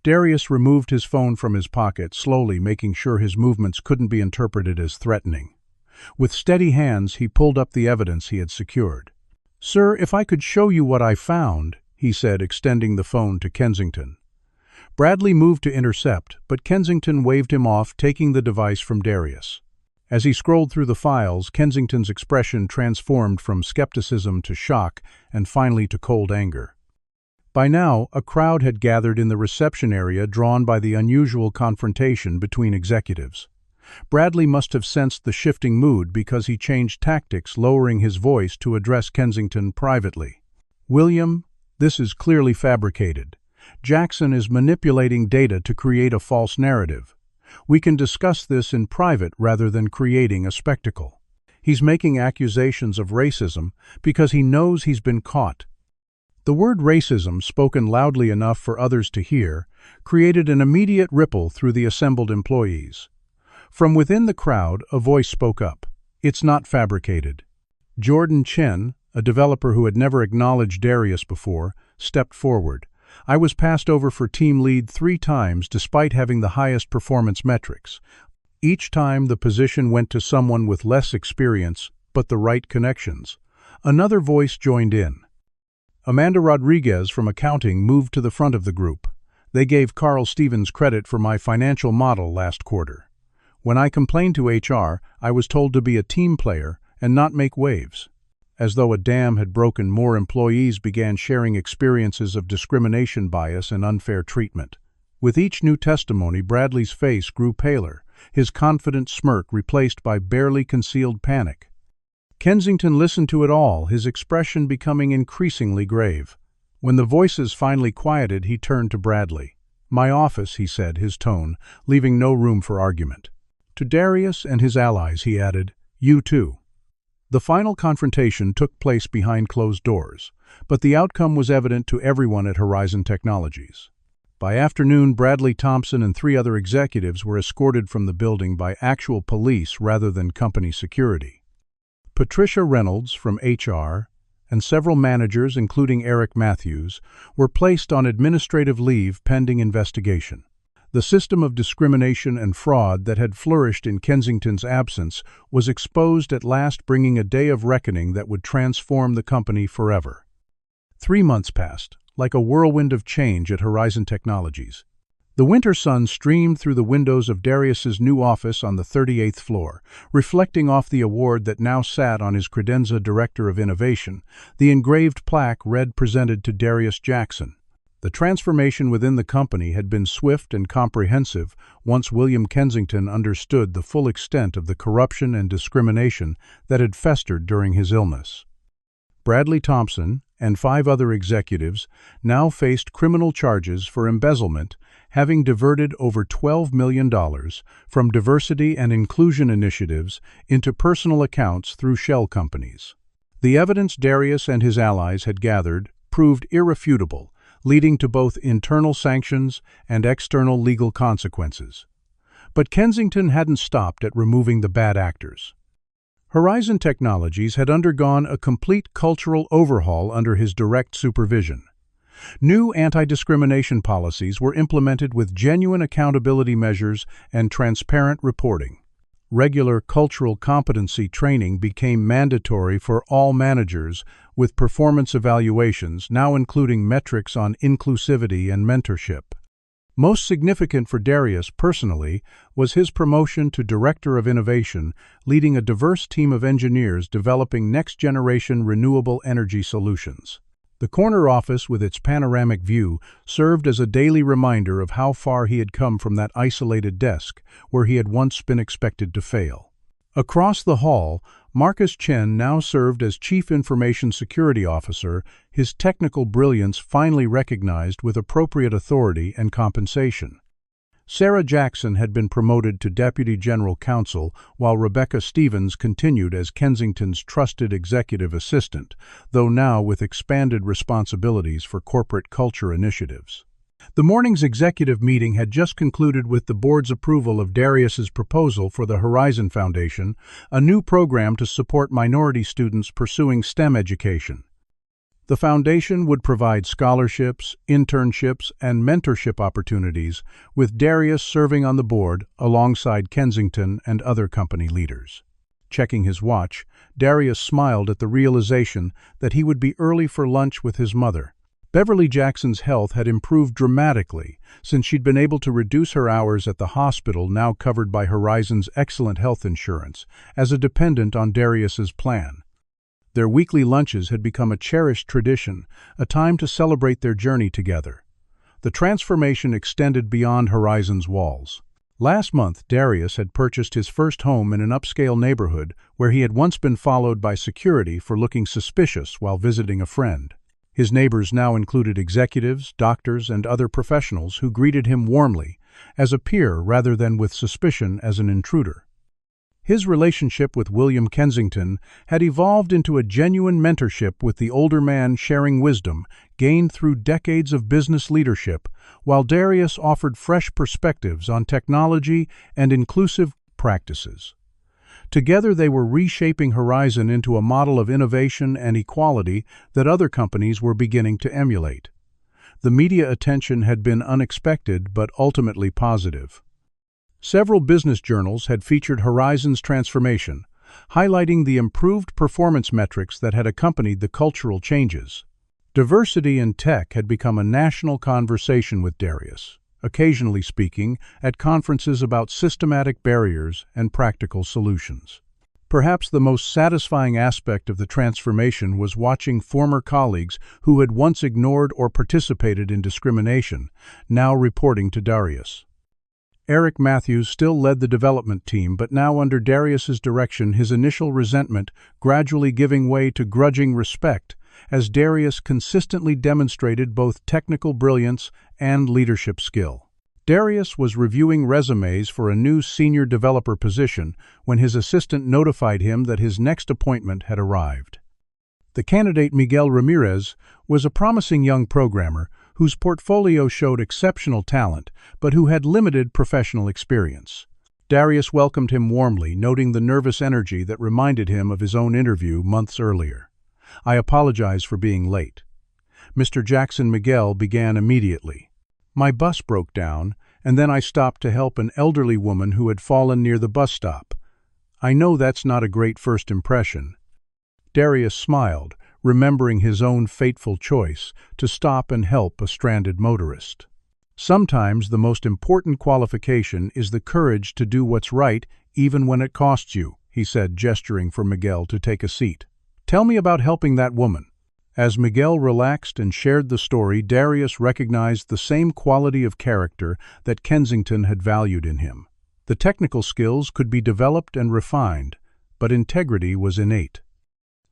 Darius removed his phone from his pocket, slowly, making sure his movements couldn't be interpreted as threatening. With steady hands, he pulled up the evidence he had secured. "Sir, if I could show you what I found," he said, extending the phone to Kensington. Bradley moved to intercept, but Kensington waved him off, taking the device from Darius. As he scrolled through the files, Kensington's expression transformed from skepticism to shock and finally to cold anger. By now, a crowd had gathered in the reception area, drawn by the unusual confrontation between executives. Bradley must have sensed the shifting mood because he changed tactics, lowering his voice to address Kensington privately. "William, this is clearly fabricated. Jackson is manipulating data to create a false narrative. We can discuss this in private rather than creating a spectacle. He's making accusations of racism because he knows he's been caught." The word racism, spoken loudly enough for others to hear, created an immediate ripple through the assembled employees. From within the crowd, a voice spoke up. "It's not fabricated." Jordan Chen, a developer who had never acknowledged Darius before, stepped forward. "I was passed over for team lead 3 times despite having the highest performance metrics. Each time the position went to someone with less experience, but the right connections." Another voice joined in. Amanda Rodriguez from accounting moved to the front of the group. "They gave Carl Stevens credit for my financial model last quarter. When I complained to HR, I was told to be a team player and not make waves." As though a dam had broken, more employees began sharing experiences of discrimination bias and unfair treatment. With each new testimony, Bradley's face grew paler, his confident smirk replaced by barely concealed panic. Kensington listened to it all, his expression becoming increasingly grave. When the voices finally quieted, he turned to Bradley. "My office," he said, his tone leaving no room for argument. To Darius and his allies, he added, "You too." The final confrontation took place behind closed doors, but the outcome was evident to everyone at Horizon Technologies. By afternoon, Bradley Thompson and 3 other executives were escorted from the building by actual police rather than company security. Patricia Reynolds from HR and several managers, including Eric Matthews, were placed on administrative leave pending investigation. The system of discrimination and fraud that had flourished in Kensington's absence was exposed at last, bringing a day of reckoning that would transform the company forever. 3 months passed, like a whirlwind of change at Horizon Technologies. The winter sun streamed through the windows of Darius's new office on the 38th floor, reflecting off the award that now sat on his credenza Director of Innovation. The engraved plaque read, "Presented to Darius Jackson." The transformation within the company had been swift and comprehensive once William Kensington understood the full extent of the corruption and discrimination that had festered during his illness. Bradley Thompson and 5 other executives now faced criminal charges for embezzlement, having diverted over $12 million from diversity and inclusion initiatives into personal accounts through shell companies. The evidence Darius and his allies had gathered proved irrefutable, leading to both internal sanctions and external legal consequences. But Kensington hadn't stopped at removing the bad actors. Horizon Technologies had undergone a complete cultural overhaul under his direct supervision. New anti-discrimination policies were implemented with genuine accountability measures and transparent reporting. Regular cultural competency training became mandatory for all managers, with performance evaluations now including metrics on inclusivity and mentorship. Most significant for Darius personally was his promotion to Director of Innovation, leading a diverse team of engineers developing next-generation renewable energy solutions. The corner office, with its panoramic view, served as a daily reminder of how far he had come from that isolated desk where he had once been expected to fail. Across the hall, Marcus Chen now served as Chief Information Security Officer, his technical brilliance finally recognized with appropriate authority and compensation. Sarah Jackson had been promoted to Deputy General Counsel, while Rebecca Stevens continued as Kensington's trusted executive assistant, though now with expanded responsibilities for corporate culture initiatives. The morning's executive meeting had just concluded with the board's approval of Darius's proposal for the Horizon Foundation, a new program to support minority students pursuing STEM education. The foundation would provide scholarships, internships, and mentorship opportunities, with Darius serving on the board alongside Kensington and other company leaders. Checking his watch, Darius smiled at the realization that he would be early for lunch with his mother. Beverly Jackson's health had improved dramatically since she'd been able to reduce her hours at the hospital, now covered by Horizon's excellent health insurance, as a dependent on Darius's plan. Their weekly lunches had become a cherished tradition, a time to celebrate their journey together. The transformation extended beyond Horizon's walls. Last month, Darius had purchased his first home in an upscale neighborhood where he had once been followed by security for looking suspicious while visiting a friend. His neighbors now included executives, doctors, and other professionals who greeted him warmly, as a peer rather than with suspicion as an intruder. His relationship with William Kensington had evolved into a genuine mentorship, with the older man sharing wisdom gained through decades of business leadership, while Darius offered fresh perspectives on technology and inclusive practices. Together they were reshaping Horizon into a model of innovation and equality that other companies were beginning to emulate. The media attention had been unexpected but ultimately positive. Several business journals had featured Horizon's transformation, highlighting the improved performance metrics that had accompanied the cultural changes. Diversity in tech had become a national conversation, with Darius occasionally speaking at conferences about systematic barriers and practical solutions. Perhaps the most satisfying aspect of the transformation was watching former colleagues who had once ignored or participated in discrimination, now reporting to Darius. Eric Matthews still led the development team, but now under Darius's direction, his initial resentment gradually giving way to grudging respect, as Darius consistently demonstrated both technical brilliance and leadership skill. Darius was reviewing resumes for a new senior developer position when his assistant notified him that his next appointment had arrived. The candidate, Miguel Ramirez, was a promising young programmer whose portfolio showed exceptional talent, but who had limited professional experience. Darius welcomed him warmly, noting the nervous energy that reminded him of his own interview months earlier. "I apologize for being late." Mr. Jackson Miguel began immediately. "My bus broke down, and then I stopped to help an elderly woman who had fallen near the bus stop. I know that's not a great first impression." Darius smiled, remembering his own fateful choice to stop and help a stranded motorist. "Sometimes the most important qualification is the courage to do what's right, even when it costs you," he said, gesturing for Miguel to take a seat. "Tell me about helping that woman." As Miguel relaxed and shared the story, Darius recognized the same quality of character that Kensington had valued in him. The technical skills could be developed and refined, but integrity was innate.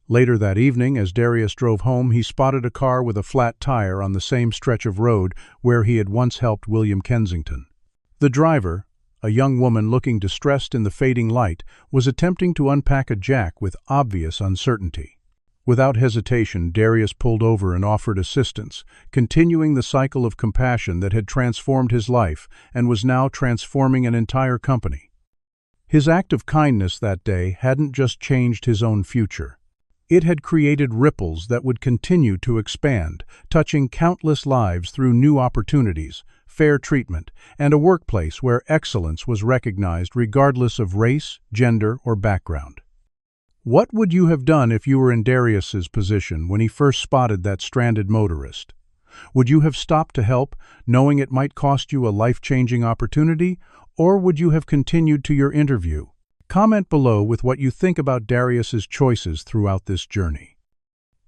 Later that evening, as Darius drove home, he spotted a car with a flat tire on the same stretch of road where he had once helped William Kensington. The driver, a young woman looking distressed in the fading light, was attempting to unpack a jack with obvious uncertainty. Without hesitation, Darius pulled over and offered assistance, continuing the cycle of compassion that had transformed his life and was now transforming an entire company. His act of kindness that day hadn't just changed his own future. It had created ripples that would continue to expand, touching countless lives through new opportunities, fair treatment, and a workplace where excellence was recognized regardless of race, gender, or background. What would you have done if you were in Darius's position when he first spotted that stranded motorist? Would you have stopped to help, knowing it might cost you a life-changing opportunity, or would you have continued to your interview? Comment below with what you think about Darius's choices throughout this journey.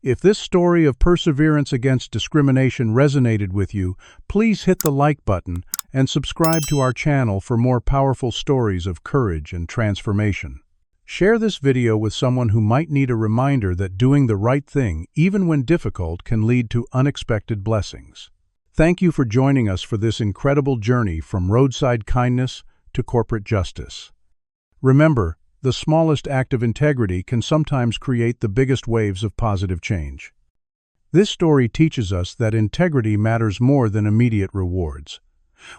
If this story of perseverance against discrimination resonated with you, please hit the like button and subscribe to our channel for more powerful stories of courage and transformation. Share this video with someone who might need a reminder that doing the right thing, even when difficult, can lead to unexpected blessings. Thank you for joining us for this incredible journey from roadside kindness to corporate justice. Remember, the smallest act of integrity can sometimes create the biggest waves of positive change. This story teaches us that integrity matters more than immediate rewards.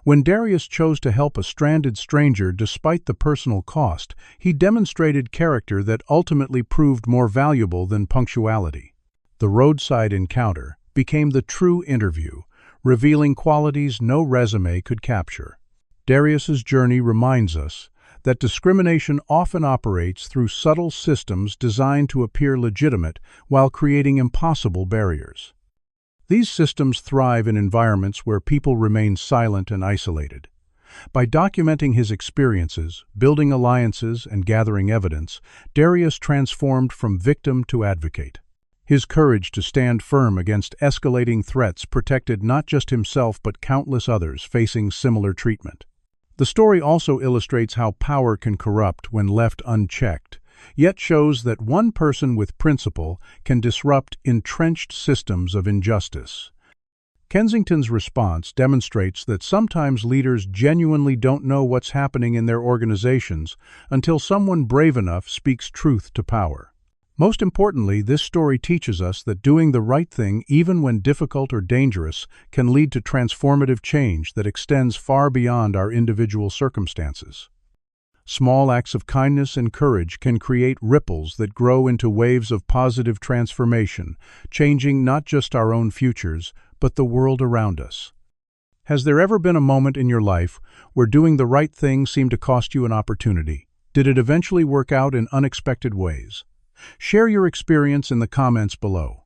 When Darius chose to help a stranded stranger despite the personal cost, he demonstrated character that ultimately proved more valuable than punctuality. The roadside encounter became the true interview, revealing qualities no resume could capture. Darius's journey reminds us that discrimination often operates through subtle systems designed to appear legitimate while creating impossible barriers. These systems thrive in environments where people remain silent and isolated. By documenting his experiences, building alliances, and gathering evidence, Darius transformed from victim to advocate. His courage to stand firm against escalating threats protected not just himself but countless others facing similar treatment. The story also illustrates how power can corrupt when left unchecked, yet shows that one person with principle can disrupt entrenched systems of injustice. Kensington's response demonstrates that sometimes leaders genuinely don't know what's happening in their organizations until someone brave enough speaks truth to power. Most importantly, this story teaches us that doing the right thing, even when difficult or dangerous, can lead to transformative change that extends far beyond our individual circumstances. Small acts of kindness and courage can create ripples that grow into waves of positive transformation, changing not just our own futures, but the world around us. Has there ever been a moment in your life where doing the right thing seemed to cost you an opportunity? Did it eventually work out in unexpected ways? Share your experience in the comments below.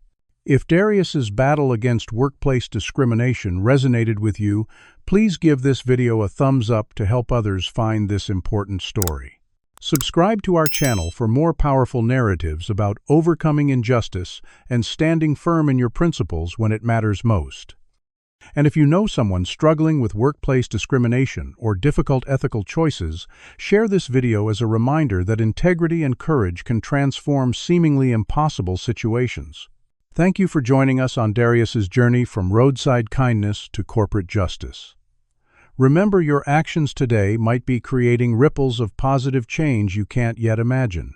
If Darius's battle against workplace discrimination resonated with you, please give this video a thumbs up to help others find this important story. Subscribe to our channel for more powerful narratives about overcoming injustice and standing firm in your principles when it matters most. And if you know someone struggling with workplace discrimination or difficult ethical choices, share this video as a reminder that integrity and courage can transform seemingly impossible situations. Thank you for joining us on Darius's journey from roadside kindness to corporate justice. Remember, your actions today might be creating ripples of positive change you can't yet imagine.